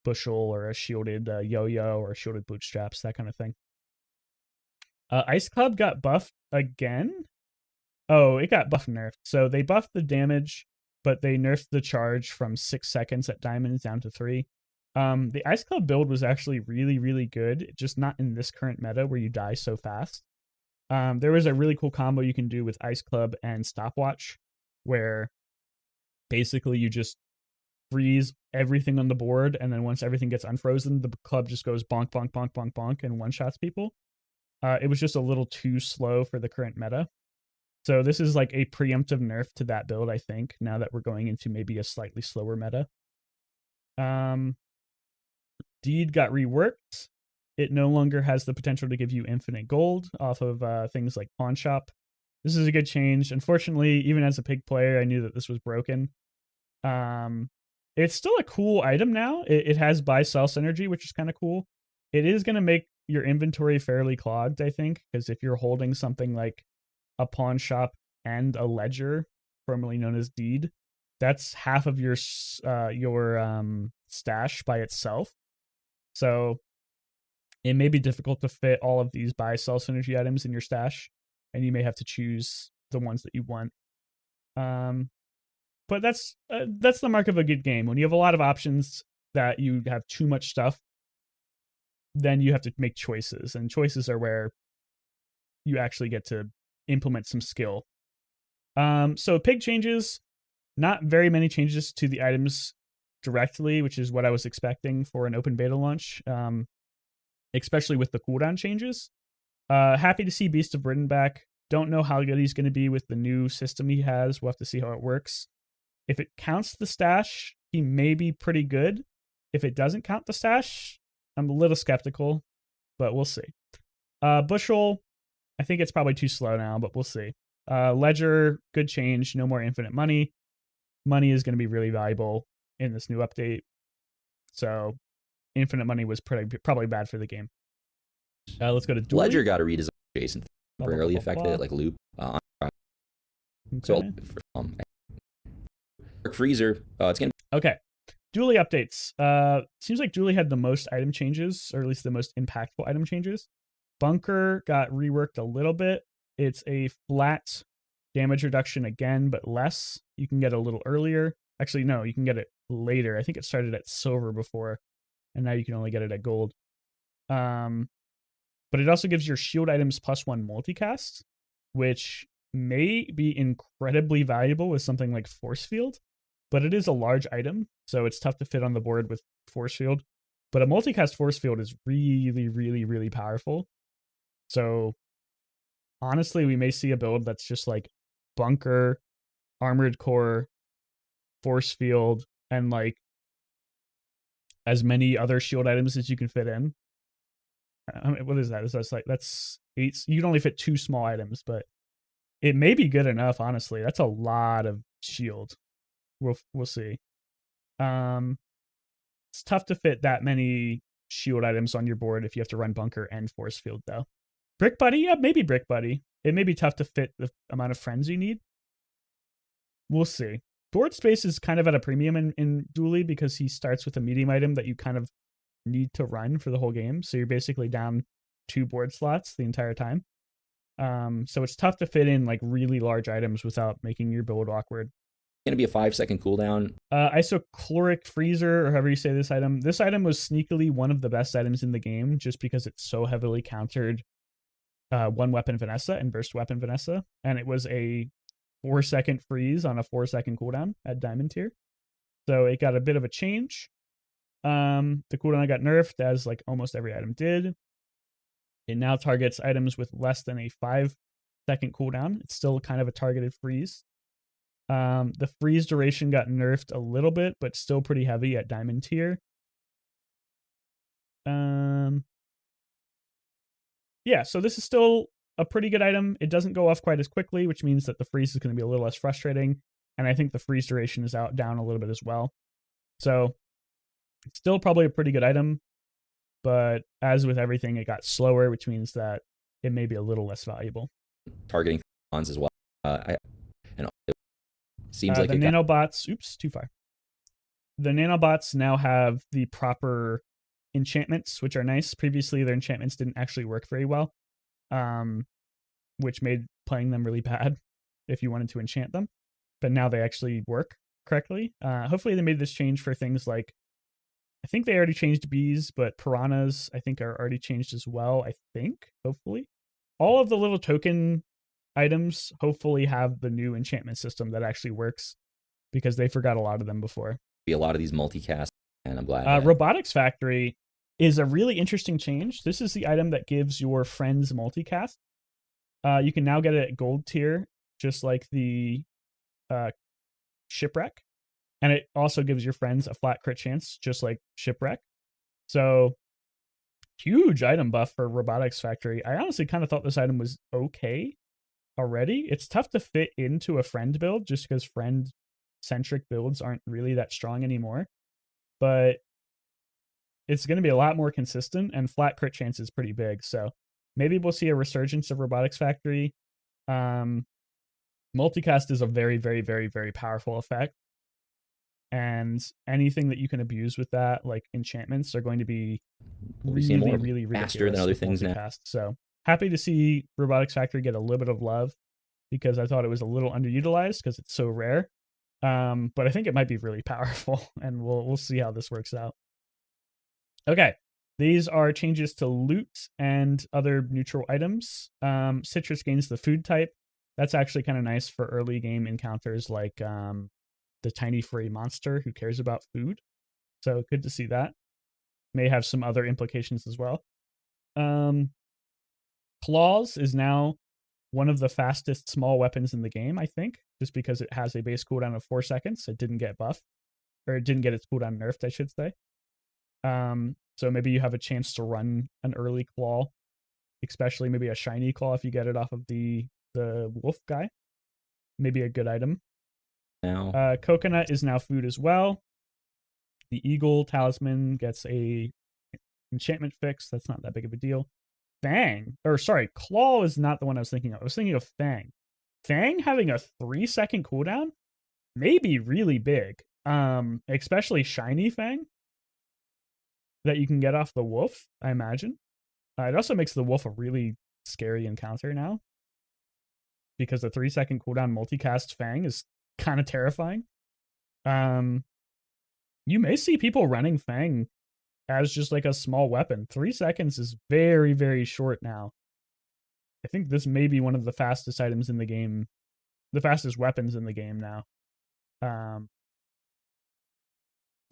Bushel or a shielded yo-yo or shielded bootstraps, that kind of thing. Ice Club got buffed again. Oh, it got buff nerfed. So they buffed the damage, but they nerfed the charge from 6 seconds at diamonds down to 3. The Ice Club build was actually really good, just not in this current meta where you die so fast. There was a really cool combo you can do with Ice Club and Stopwatch, where basically you just freeze everything on the board, and then once everything gets unfrozen, the club just goes bonk, bonk, bonk, bonk, bonk, and one-shots people. It was just a little too slow for the current meta. So this is like a preemptive nerf to that build, I think, now that we're going into maybe a slightly slower meta. Deed got reworked. It no longer has the potential to give you infinite gold off of things like Pawn Shop. This is a good change. Unfortunately, even as a pig player, I knew that this was broken. It's still a cool item now. It has buy-sell synergy, which is kind of cool. It is going to make your inventory fairly clogged, I think, because if you're holding something like a Pawn Shop and a Ledger, formerly known as Deed, that's half of your stash by itself. So it may be difficult to fit all of these buy-sell synergy items in your stash, and you may have to choose the ones that you want. But that's the mark of a good game. When you have a lot of options that you have too much stuff, then you have to make choices, and choices are where you actually get to implement some skill. So pig changes, not very many changes to the items directly, which is what I was expecting for an open beta launch, especially with the cooldown changes. Happy to see Beast of Britain back. Don't know how good he's going to be with the new system he has. We'll have to see how it works. If it counts the stash, he may be pretty good. If it doesn't count the stash, I'm a little skeptical, but we'll see. Bushel, I think it's probably too slow now, but we'll see. Ledger, good change. No more infinite money. Money is going to be really valuable in this new update. So infinite money was probably bad for the game. Let's go to Dually. Ledger got a redesign adjacent, temporarily affected it like loop. So freezer, it's gonna. Okay, Dually updates. Seems like Dually had the most item changes, or at least the most impactful item changes. Bunker got reworked a little bit. It's a flat damage reduction again, but less. You can get it a little earlier. Actually, no, you can get it later. I think it started at silver before, and now you can only get it at gold. But it also gives your shield items +1 multicast, which may be incredibly valuable with something like Force Field, but it is a large item, so it's tough to fit on the board with Force Field. But a multicast Force Field is really powerful. So honestly, we may see a build that's just like Bunker, Armored Core, Force Field, and like as many other shield items as you can fit in. I mean, what is that? That's 8. You can only fit 2 small items, but it may be good enough. Honestly, that's a lot of shield. We'll see. It's tough to fit that many shield items on your board if you have to run Bunker and Force Field, though. Brick Buddy, yeah, maybe Brick Buddy. It may be tough to fit the amount of friends you need. We'll see. Board space is kind of at a premium in Dually because he starts with a medium item that you kind of need to run for the whole game. So you're basically down 2 board slots the entire time. So it's tough to fit in like really large items without making your build awkward. Going to be a 5-second cooldown. Isochloric Freezer, or however you say this item. This item was sneakily one of the best items in the game just because it's so heavily countered one weapon Vanessa and burst weapon Vanessa. And it was a 4-second freeze on a 4-second cooldown at diamond tier. So it got a bit of a change. The cooldown got nerfed, as like almost every item did. It now targets items with less than a 5-second cooldown. It's still kind of a targeted freeze. The freeze duration got nerfed a little bit, but still pretty heavy at diamond tier. Yeah, so this is still a pretty good item. It doesn't go off quite as quickly, which means that the freeze is going to be a little less frustrating. And I think the freeze duration is down a little bit as well. So it's still probably a pretty good item, but as with everything, it got slower, which means that it may be a little less valuable. Targeting ons as well. And it seems like The it got nanobots, oops, too far. The nanobots now have the proper enchantments, which are nice. Previously, their enchantments didn't actually work very well, which made playing them really bad if you wanted to enchant them. But now they actually work correctly. Hopefully, they made this change for things like, I think they already changed bees, but piranhas, I think, are already changed as well. I think, hopefully. All of the little token items hopefully have the new enchantment system that actually works, because they forgot a lot of them before. be a lot of these multicast, and I'm glad. Robotics Factory is a really interesting change. This is the item that gives your friends multicast. You can now get it at gold tier, just like the shipwreck, and it also gives your friends a flat crit chance, just like shipwreck. So huge item buff for Robotics Factory. I honestly kind of thought this item was okay already. It's tough to fit into a friend build just because friend centric builds aren't really that strong anymore, but it's going to be a lot more consistent, and flat crit chance is pretty big. So maybe we'll see a resurgence of Robotics Factory. Multicast is a very, very, very, very powerful effect, and anything that you can abuse with that, like enchantments, are going to be really, really faster than other things multicast. now. So happy to see Robotics Factory get a little bit of love, because I thought it was a little underutilized because it's so rare. But I think it might be really powerful, and we'll see how this works out. Okay, these are changes to loot and other neutral items. Citrus gains the food type. That's actually kind of nice for early game encounters, like the tiny furry monster who cares about food. So good to see that. May have some other implications as well. Claws is now one of the fastest small weapons in the game, I think, just because it has a base cooldown of 4 seconds. It didn't get buffed, or it didn't get its cooldown nerfed, I should say. So maybe you have a chance to run an early claw, especially maybe a shiny claw if you get it off of the wolf guy. Maybe a good item. Now, coconut is now food as well. The eagle talisman gets a enchantment fix. That's not that big of a deal. Claw is not the one I was thinking of. I was thinking of Fang. Fang having a 3-second cooldown may be really big. Especially shiny Fang that you can get off the wolf, I imagine. It also makes the wolf a really scary encounter now, because the 3-second cooldown multicast Fang is kind of terrifying. You may see people running Fang as just like a small weapon. 3 seconds is very, very short now. I think this may be one of the fastest items in the game, the fastest weapons in the game now.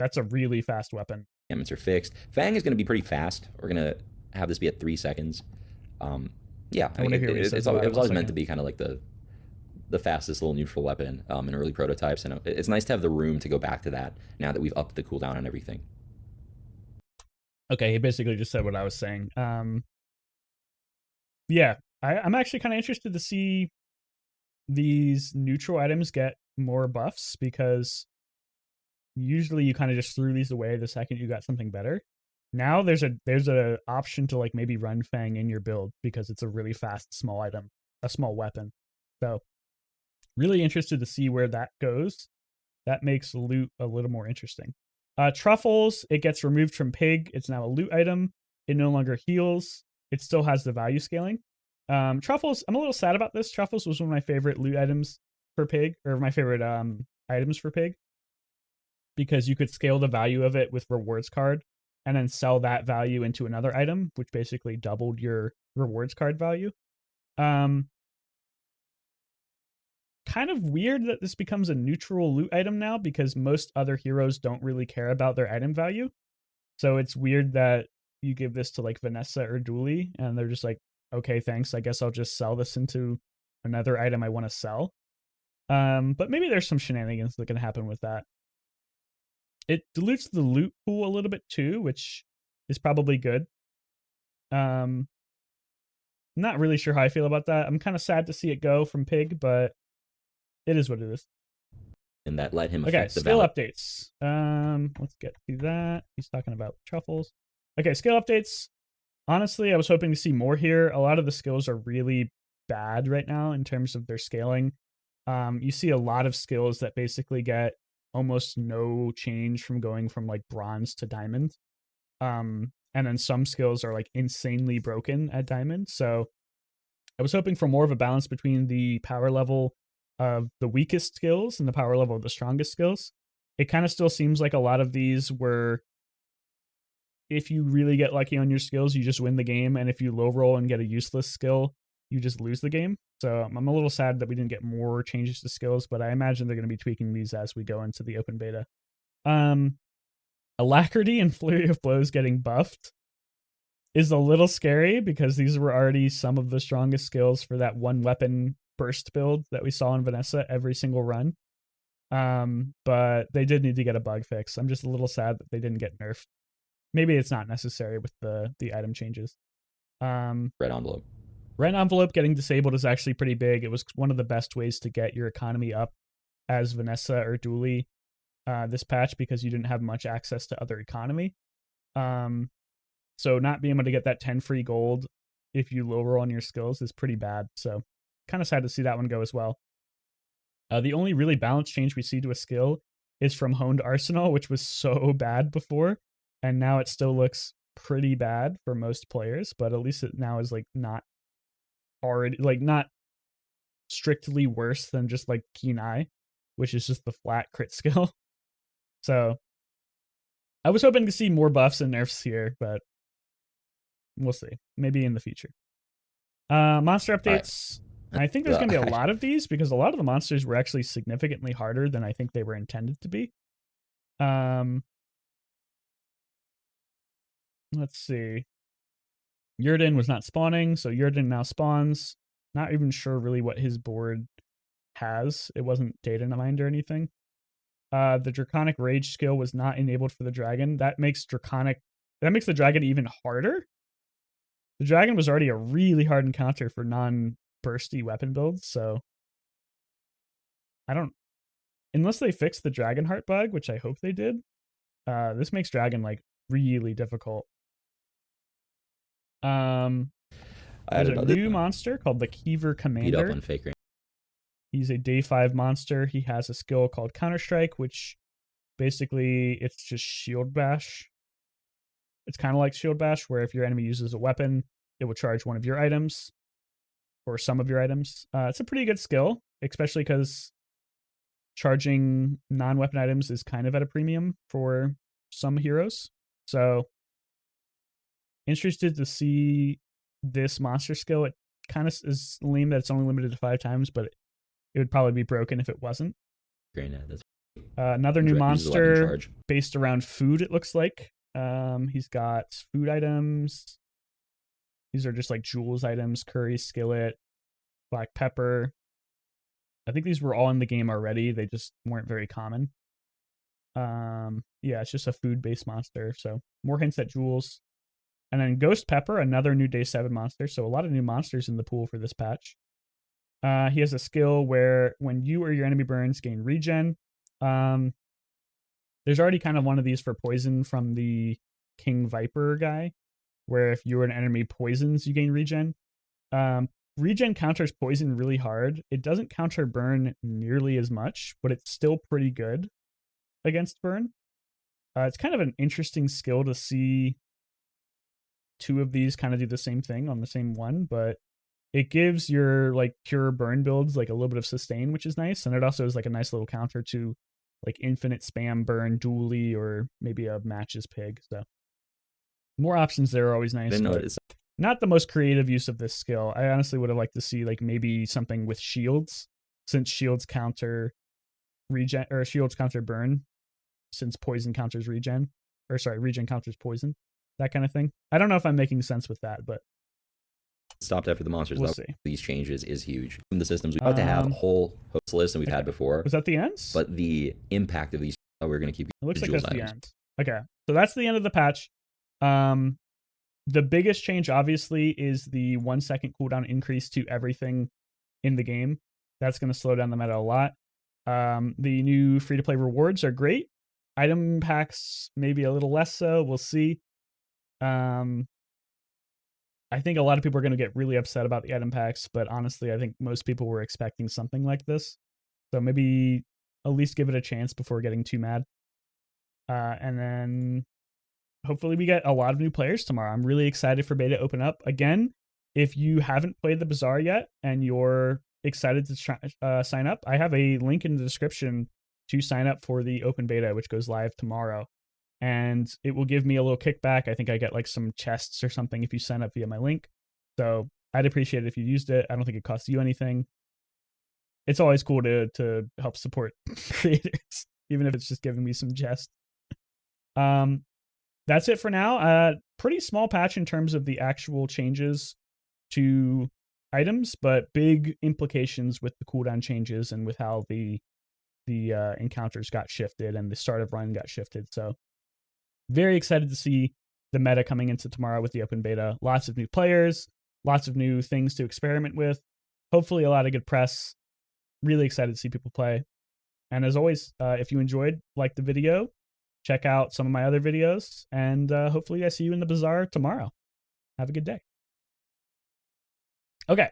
That's a really fast weapon. enchantments are fixed. Fang is going to be pretty fast. We're going to have this be at 3 seconds. Yeah, I mean, it was always meant to be kind of like the fastest little neutral weapon in early prototypes, and it's nice to have the room to go back to that now that we've upped the cooldown on everything. Okay, he basically just said what I was saying. Yeah, I'm actually kind of interested to see these neutral items get more buffs, because usually you kind of just threw these away the second you got something better. Now there's a option to like maybe run Fang in your build because it's a really fast small item, a small weapon. So really interested to see where that goes. That makes loot a little more interesting. Truffles, it gets removed from Pig. It's now a loot item. It no longer heals. It still has the value scaling. Truffles, I'm a little sad about this. Truffles was one of my favorite loot items for Pig, or my favorite items for Pig, because you could scale the value of it with rewards card and then sell that value into another item, which basically doubled your rewards card value. Kind of weird that this becomes a neutral loot item now, because most other heroes don't really care about their item value. So it's weird that you give this to like Vanessa or Dooley and they're just like, okay, thanks. I guess I'll just sell this into another item I want to sell. But maybe there's some shenanigans that can happen with that. It dilutes the loot pool a little bit too, which is probably good. Not really sure how I feel about that. I'm kind of sad to see it go from Pig, but it is what it is. And that let him Okay, affect the skill value. updates. Let's get to that. He's talking about truffles. Okay, skill updates. Honestly, I was hoping to see more here. A lot of the skills are really bad right now in terms of their scaling. You see a lot of skills that basically get almost no change from going from like bronze to diamond. And then some skills are like insanely broken at diamond. So I was hoping for more of a balance between the power level of the weakest skills and the power level of the strongest skills. It kind of still seems like a lot of these were, if you really get lucky on your skills, you just win the game. And if you low roll and get a useless skill, you just lose the game. So I'm a little sad that we didn't get more changes to skills, but I imagine they're going to be tweaking these as we go into the open beta. Alacrity and Flurry of Blows getting buffed is a little scary because these were already some of the strongest skills for that one weapon burst build that we saw in Vanessa every single run. But they did need to get a bug fix. I'm just a little sad that they didn't get nerfed. Maybe it's not necessary with the item changes. Red envelope. Red envelope getting disabled is actually pretty big. It was one of the best ways to get your economy up as Vanessa or Dooley this patch because you didn't have much access to other economy. So not being able to get that 10 free gold if you low roll on your skills is pretty bad. So kind of sad to see that one go as well. The only really balanced change we see to a skill is from Honed Arsenal, which was so bad before, and now it still looks pretty bad for most players, but at least it now is like not already like not strictly worse than just like Keen Eye, which is just the flat crit skill. So I was hoping to see more buffs and nerfs here, but we'll see. Maybe in the future. Monster updates. I think there's going to be a lot of these because a lot of the monsters were actually significantly harder than I think they were intended to be. Let's see. Yurden was not spawning, so Yurden now spawns. Not even sure really what his board has. It wasn't data mined or anything. The Draconic Rage skill was not enabled for the dragon. That makes the dragon even harder. The dragon was already a really hard encounter for non-bursty weapon builds, so I don't, unless they fix the dragon heart bug, which I hope they did, this makes dragon like really difficult. There's a new monster called the Kiever Commander. Beat up on fake range. He's a day 5 monster. He has a skill called Counter Strike, which basically it's just shield bash. It's kind of like shield bash, where if your enemy uses a weapon, it will charge one of your items or some of your items. It's a pretty good skill, especially because charging non-weapon items is kind of at a premium for some heroes. So interested to see this monster skill. It kind of is lame that it's only limited to 5 times, but it would probably be broken if it wasn't. Another new monster based around food, it looks like. He's got food items. These are just like Jules items, curry, skillet, black pepper. I think these were all in the game already. They just weren't very common. Yeah, it's just a food-based monster. So more hints at Jules. And then Ghost Pepper, another new day 7 monster. So a lot of new monsters in the pool for this patch. He has a skill where when you or your enemy burns, gain regen. There's already kind of one of these for poison from the King Viper guy, where if you or an enemy poisons, you gain regen. Regen counters poison really hard. It doesn't counter burn nearly as much, but it's still pretty good against burn. It's kind of an interesting skill to see 2 of these kind of do the same thing on the same one, but it gives your like pure burn builds like a little bit of sustain, which is nice. And it also is like a nice little counter to like infinite spam burn Dooley or maybe a matches pig. So more options there are always nice. Not the most creative use of this skill. I honestly would have liked to see like maybe something with shields, since shields counter regen, or shields counter burn, since poison counters regen, or sorry, regen counters poison, that kind of thing. I don't know if I'm making sense with that, but stopped after the monsters. We'll see. These changes is huge. From the systems, we're about to have a whole host list than we've had before. Was that the ends? But the impact of these, we're going to keep. It looks like that's the end. Okay, so that's the end of the patch. The biggest change, obviously, is the 1 second cooldown increase to everything in the game. That's going to slow down the meta a lot. The new free-to-play rewards are great. Item packs, maybe a little less so. We'll see. Um, I think a lot of people are going to get really upset about the item packs, but honestly, I think most people were expecting something like this. So maybe at least give it a chance before getting too mad. And then hopefully we get a lot of new players tomorrow. I'm really excited for beta to open up. Again, if you haven't played the Bazaar yet and you're excited to sign up, I have a link in the description to sign up for the open beta, which goes live tomorrow. And it will give me a little kickback. I think I get like some chests or something if you sign up via my link. So I'd appreciate it if you used it. I don't think it costs you anything. It's always cool to help support creators, even if it's just giving me some chests. That's it for now. Pretty small patch in terms of the actual changes to items, but big implications with the cooldown changes and with how the encounters got shifted and the start of run got shifted. So very excited to see the meta coming into tomorrow with the open beta. Lots of new players, lots of new things to experiment with. Hopefully a lot of good press. Really excited to see people play. And as always, if you enjoyed, like the video, check out some of my other videos, and hopefully I see you in the Bazaar tomorrow. Have a good day. Okay,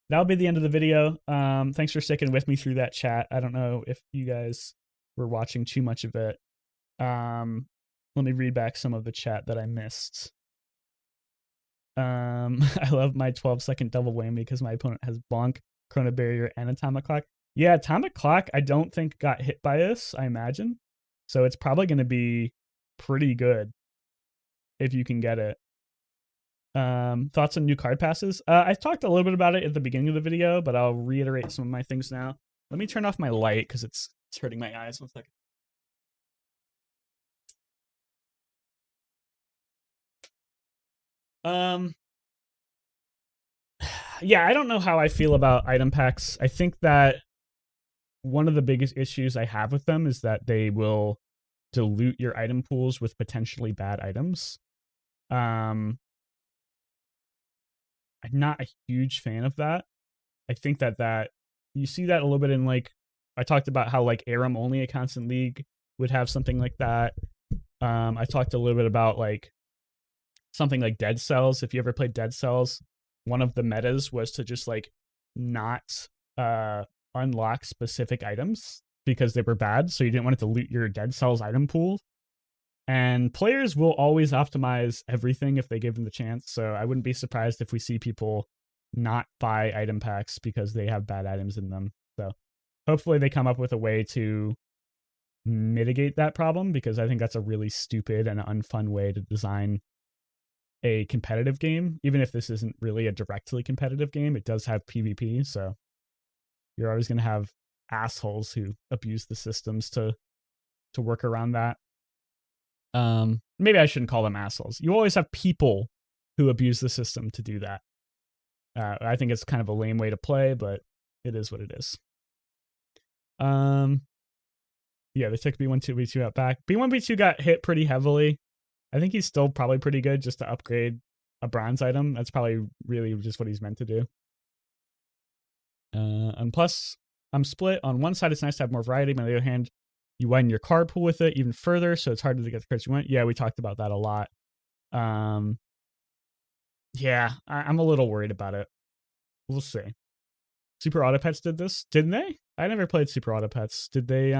that'll be the end of the video. Thanks for sticking with me through that chat. I don't know if you guys were watching too much of it. Let me read back some of the chat that I missed. I love my 12-second double whammy because my opponent has Bonk, Chrono Barrier, and Atomic Clock. Yeah, Atomic Clock I don't think got hit by this, I imagine. So it's probably going to be pretty good if you can get it. Thoughts on new card passes? I talked a little bit about it at the beginning of the video, but I'll reiterate some of my things now. Let me turn off my light because it's hurting my eyes. 1 second. Yeah, I don't know how I feel about item packs. I think that one of the biggest issues I have with them is that they will dilute your item pools with potentially bad items. I'm not a huge fan of that. I think that you see that a little bit in, like, I talked about how like Aram only accounts in League would have something like that. I talked a little bit about like something like Dead Cells. If you ever played Dead Cells, one of the metas was to just like not unlock specific items because they were bad, so you didn't want it to loot your Dead Cells item pool. And players will always optimize everything if they give them the chance, so I wouldn't be surprised if we see people not buy item packs because they have bad items in them. So hopefully they come up with a way to mitigate that problem, because I think that's a really stupid and unfun way to design a competitive game. Even if this isn't really a directly competitive game, it does have PvP, so you're always going to have assholes who abuse the systems to work around that. Maybe I shouldn't call them assholes. You always have people who abuse the system to do that. I think it's kind of a lame way to play, but it is what it is. Yeah, they took B1, B2 out back. B1, B2 got hit pretty heavily. I think he's still probably pretty good just to upgrade a bronze item. That's probably really just what he's meant to do. And plus, I'm split. On one side, it's nice to have more variety, but on the other hand, you widen your card pool with it even further, so it's harder to get the cards you want. Yeah, we talked about that a lot. Yeah, I'm a little worried about it. We'll see. Super Auto Pets did this, didn't they? I never played Super Auto Pets. Did they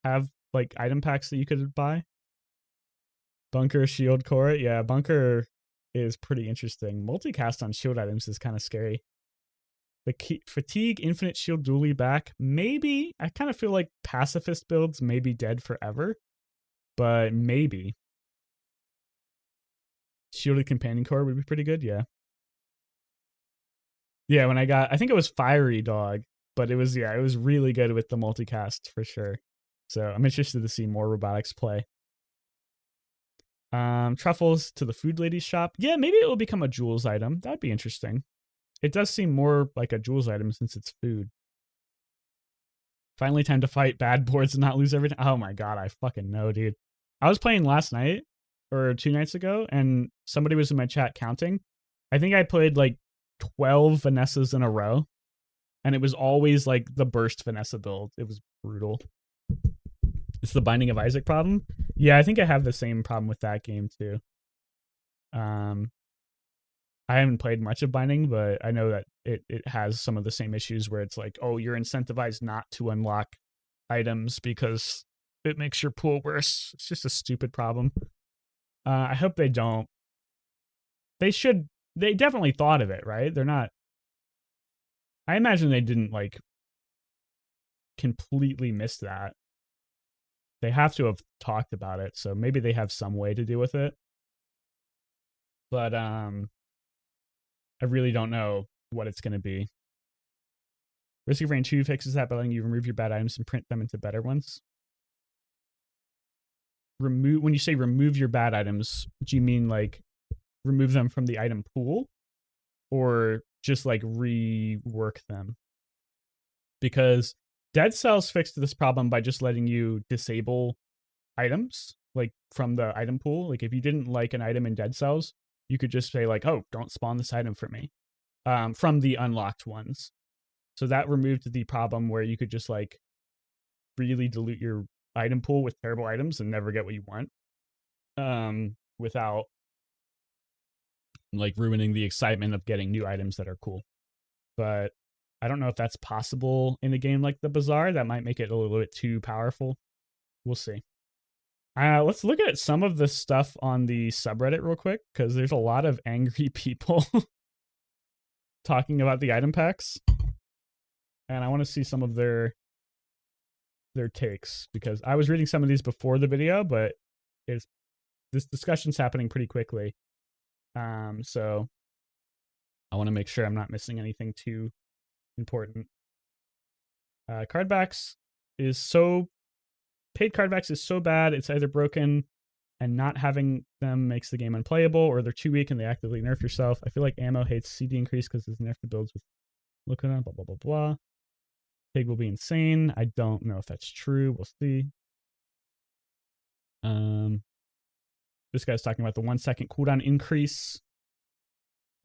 have like item packs that you could buy? Bunker, Shield, Core. Yeah, Bunker is pretty interesting. Multicast on shield items is kind of scary. The Fatigue, Infinite Shield, Dually back. Maybe. I kind of feel like Pacifist builds may be dead forever, but maybe. Shielded Companion Core would be pretty good, yeah. Yeah, when I think it was Fiery Dog, but it was really good with the multicast for sure. So I'm interested to see more robotics play. Truffles to the food lady's shop. Yeah, maybe it will become a Jules item. That'd be interesting. It does seem more like a Jules item since it's food. Finally time to fight bad boards and not lose everything. Oh my god, I fucking know, dude. I was playing last night, or 2 nights ago, and somebody was in my chat counting. I think I played like 12 Vanessas in a row, and it was always like the burst Vanessa build. It was brutal. It's the Binding of Isaac problem. Yeah, I think I have the same problem with that game too. Um, I haven't played much of Binding, but I know that it has some of the same issues where it's like, oh, you're incentivized not to unlock items because it makes your pool worse. It's just a stupid problem. I hope they don't. They should. They definitely thought of it, right? They're not. I imagine they didn't like completely miss that. They have to have talked about it, so maybe they have some way to deal with it. But I really don't know what it's going to be. Risk of Rain 2 fixes that by letting you remove your bad items and print them into better ones. Remove when you say remove your bad items, do you mean like remove them from the item pool or just like rework them? Because Dead Cells fixed this problem by just letting you disable items like from the item pool. Like if you didn't like an item in Dead Cells, you could just say like, "Oh, don't spawn this item for me," from the unlocked ones. So that removed the problem where you could just like really dilute your item pool with terrible items and never get what you want, without like ruining the excitement of getting new items that are cool. But I don't know if that's possible in a game like the Bazaar. That might make it a little bit too powerful. We'll see. Let's look at some of the stuff on the subreddit real quick because there's a lot of angry people talking about the item packs, and I want to see some of their takes because I was reading some of these before the video, but it's this discussion's happening pretty quickly. So I want to make sure I'm not missing anything too important. Cardbacks is so paid cardbacks is so bad it's either broken and not having them makes the game unplayable, or they're too weak and they actively nerf yourself. I feel like Ammo hates CD increase because it's nerfed the builds with look at blah blah blah blah. Pig will be insane. I don't know if that's true. We'll see. This guy's talking about the 1 second cooldown increase.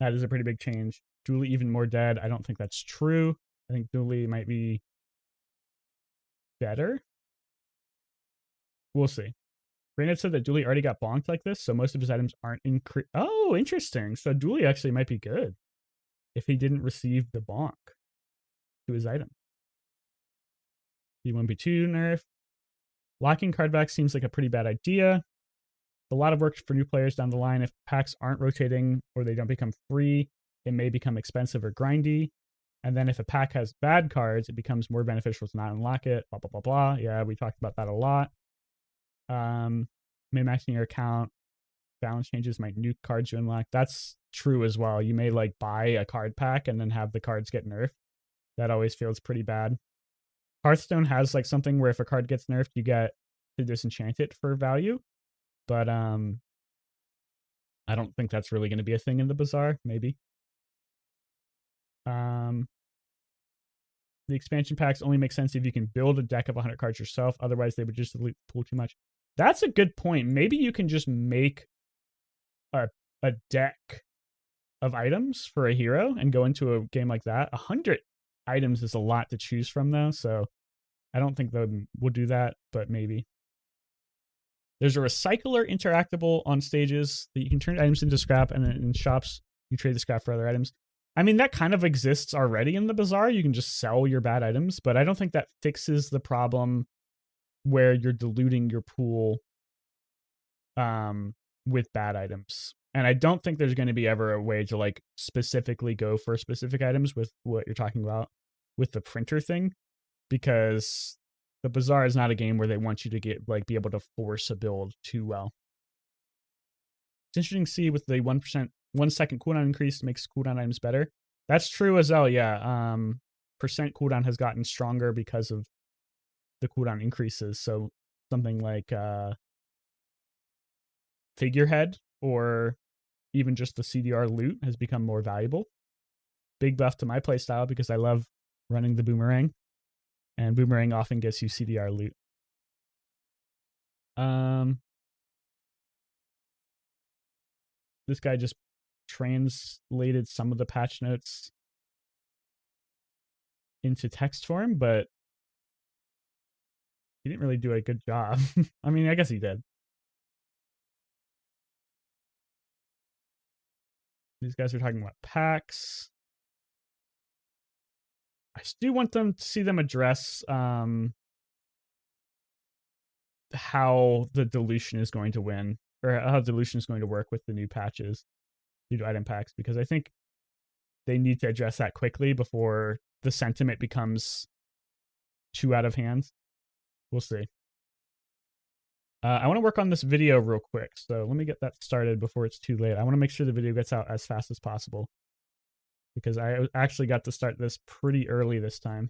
That is a pretty big change. Dually even more dead. I don't think that's true. I think Dually might be better. We'll see. Brandon said that Dually already got bonked like this, so most of his items aren't increased. Oh, interesting. So Dually actually might be good if he didn't receive the bonk to his item. B1B2 nerf. Locking card back seems like a pretty bad idea. A lot of work for new players down the line. If packs aren't rotating or they don't become free, it may become expensive or grindy. And then if a pack has bad cards, it becomes more beneficial to not unlock it. Blah, blah, blah, blah. Yeah, we talked about that a lot. Min-maxing your account. Balance changes might nuke cards you unlock. That's true as well. You may like buy a card pack and then have the cards get nerfed. That always feels pretty bad. Hearthstone has like something where if a card gets nerfed, you get to disenchant it for value. But I don't think that's really going to be a thing in the Bazaar. Maybe. The expansion packs only make sense if you can build a deck of 100 cards yourself. Otherwise, they would just dilute the pool too much. That's a good point. Maybe you can just make a deck of items for a hero and go into a game like that. 100 items is a lot to choose from, though. So I don't think they will do that, but maybe. There's a recycler interactable on stages that you can turn items into scrap, and then in shops, you trade the scrap for other items. I mean, that kind of exists already in the Bazaar. You can just sell your bad items, but I don't think that fixes the problem where you're diluting your pool with bad items. And I don't think there's going to be ever a way to like specifically go for specific items with what you're talking about with the printer thing, because the Bazaar is not a game where they want you to get like be able to force a build too well. It's interesting to see with the 1% 1 second cooldown increase makes cooldown items better. That's true as well. Yeah. Percent cooldown has gotten stronger because of the cooldown increases. So something like Figurehead or even just the CDR loot has become more valuable. Big buff to my playstyle because I love running the boomerang, and boomerang often gets you CDR loot. This guy just translated some of the patch notes into text form, but he didn't really do a good job. I mean, I guess he did. These guys are talking about packs. I do want them to see them address how the dilution is going to win, or how dilution is going to work with the new patches, new item packs, because I think they need to address that quickly before the sentiment becomes too out of hand. We'll see. I want to work on this video real quick, so let me get that started before it's too late. I want to make sure the video gets out as fast as possible, because I actually got to start this pretty early this time.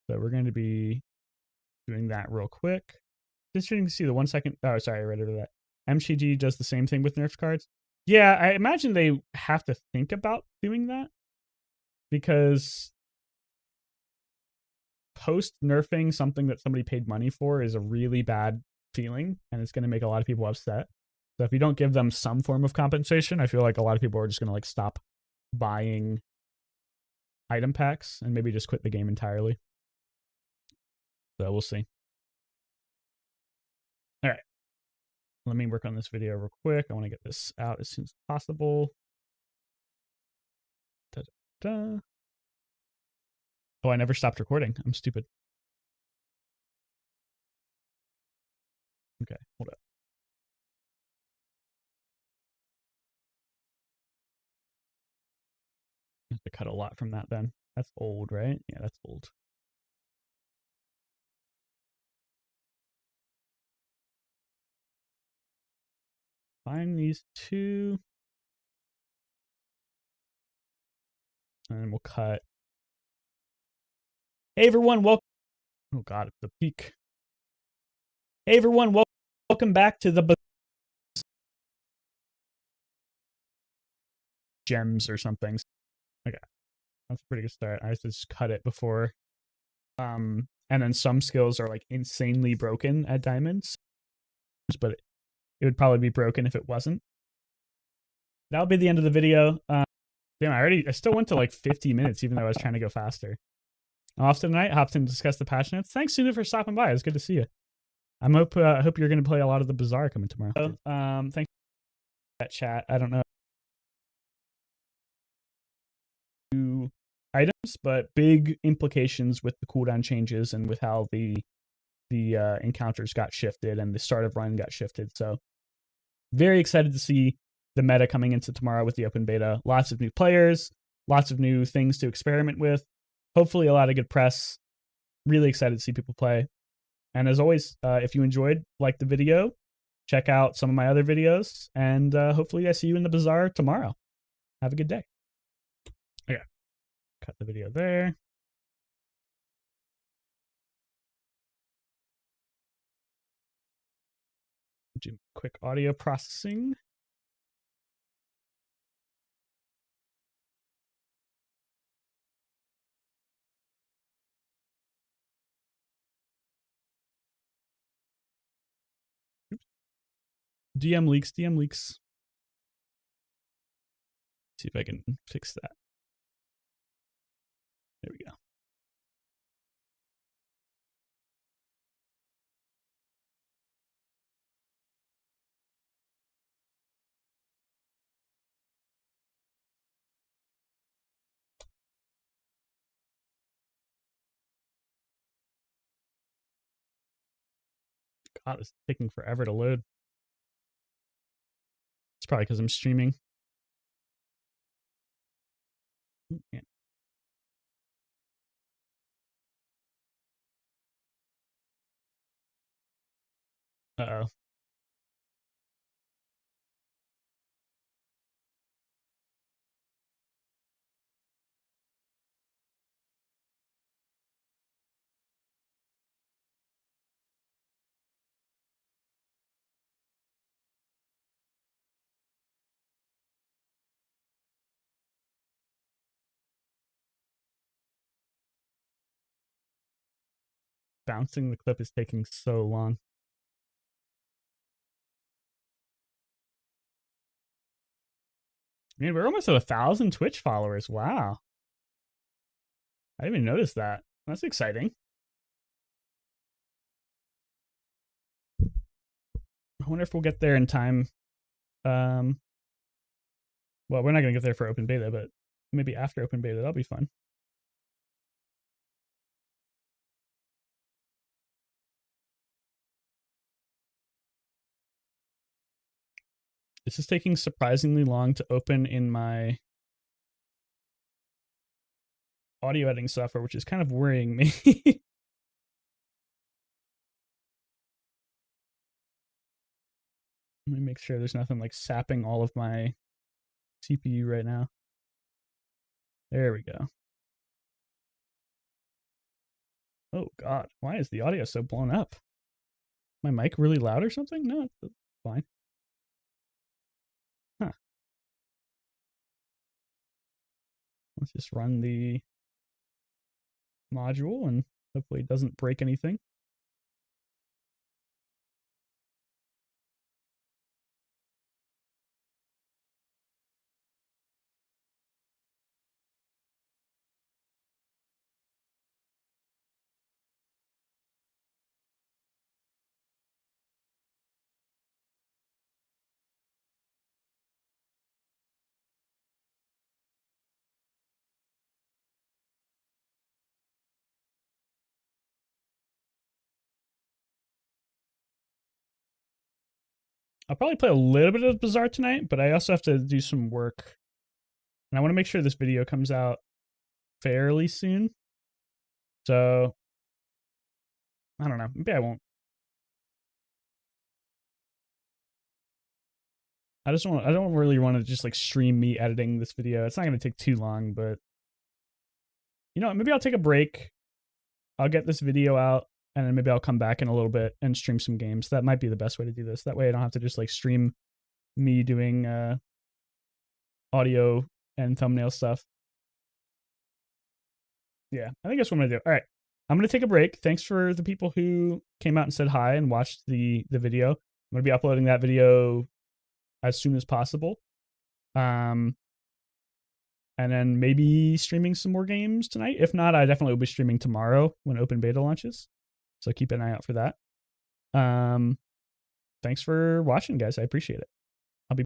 So we're going to be doing that real quick. Just you can see the 1 second. Oh, sorry, I read over that. MCG does the same thing with nerf cards. Yeah, I imagine they have to think about doing that, because post nerfing something that somebody paid money for is a really bad feeling, and it's going to make a lot of people upset. So if you don't give them some form of compensation, I feel like a lot of people are just going to like stop buying item packs and maybe just quit the game entirely. So we'll see. All right. Let me work on this video real quick. I want to get this out as soon as possible. Da-da-da. Oh, I never stopped recording. I'm stupid. Okay, hold up. I have to cut a lot from that then. That's old, right? Yeah, that's old. Find these two. And we'll cut. Hey everyone, welcome. Oh god, it's the peak. Hey everyone, welcome back to the gems or something. Okay, that's a pretty good start. I just cut it before. And then some skills are like insanely broken at diamonds, but it would probably be broken if it wasn't. That'll be the end of the video. Damn, I still went to like 50 minutes, even though I was trying to go faster. Off tonight, hopped in to discuss the patch notes. Thanks, Suna, for stopping by. It's good to see you. I hope you're going to play a lot of the Bazaar coming tomorrow. Thanks for that chat. I don't know items, but big implications with the cooldown changes and with how the encounters got shifted and the start of run got shifted. So very excited to see the meta coming into tomorrow with the open beta. Lots of new players, lots of new things to experiment with. Hopefully a lot of good press. Really excited to see people play. And as always, if you enjoyed, like the video, check out some of my other videos, and hopefully I see you in the Bazaar tomorrow. Have a good day. Okay, cut the video there. Do quick audio processing. Oops. DM leaks, DM leaks. See if I can fix that. There we go. God, it's taking forever to load. It's probably because I'm streaming. Yeah. Uh-oh. Bouncing the clip is taking so long. Man, we're almost at 1,000 Twitch followers. Wow. I didn't even notice that. That's exciting. I wonder if we'll get there in time. Well, we're not going to get there for open beta, but maybe after open beta, that'll be fun. This is taking surprisingly long to open in my audio editing software, which is kind of worrying me. Let me make sure there's nothing like sapping all of my CPU right now. There we go. Oh God, why is the audio so blown up? My mic really loud or something? No, it's fine. Huh. Let's just run the module and hopefully it doesn't break anything. I'll probably play a little bit of Bazaar tonight, but I also have to do some work. And I want to make sure this video comes out fairly soon. So, I don't know. Maybe I won't. I don't really want to just like stream me editing this video. It's not going to take too long, but you know, maybe I'll take a break. I'll get this video out and then maybe I'll come back in a little bit and stream some games. That might be the best way to do this. That way I don't have to just like stream me doing audio and thumbnail stuff. Yeah, I think that's what I'm gonna do. All right, I'm gonna take a break. Thanks for the people who came out and said hi and watched the video. I'm gonna be uploading that video as soon as possible. And then maybe streaming some more games tonight. If not, I definitely will be streaming tomorrow when open beta launches. So keep an eye out for that. Thanks for watching, guys. I appreciate it.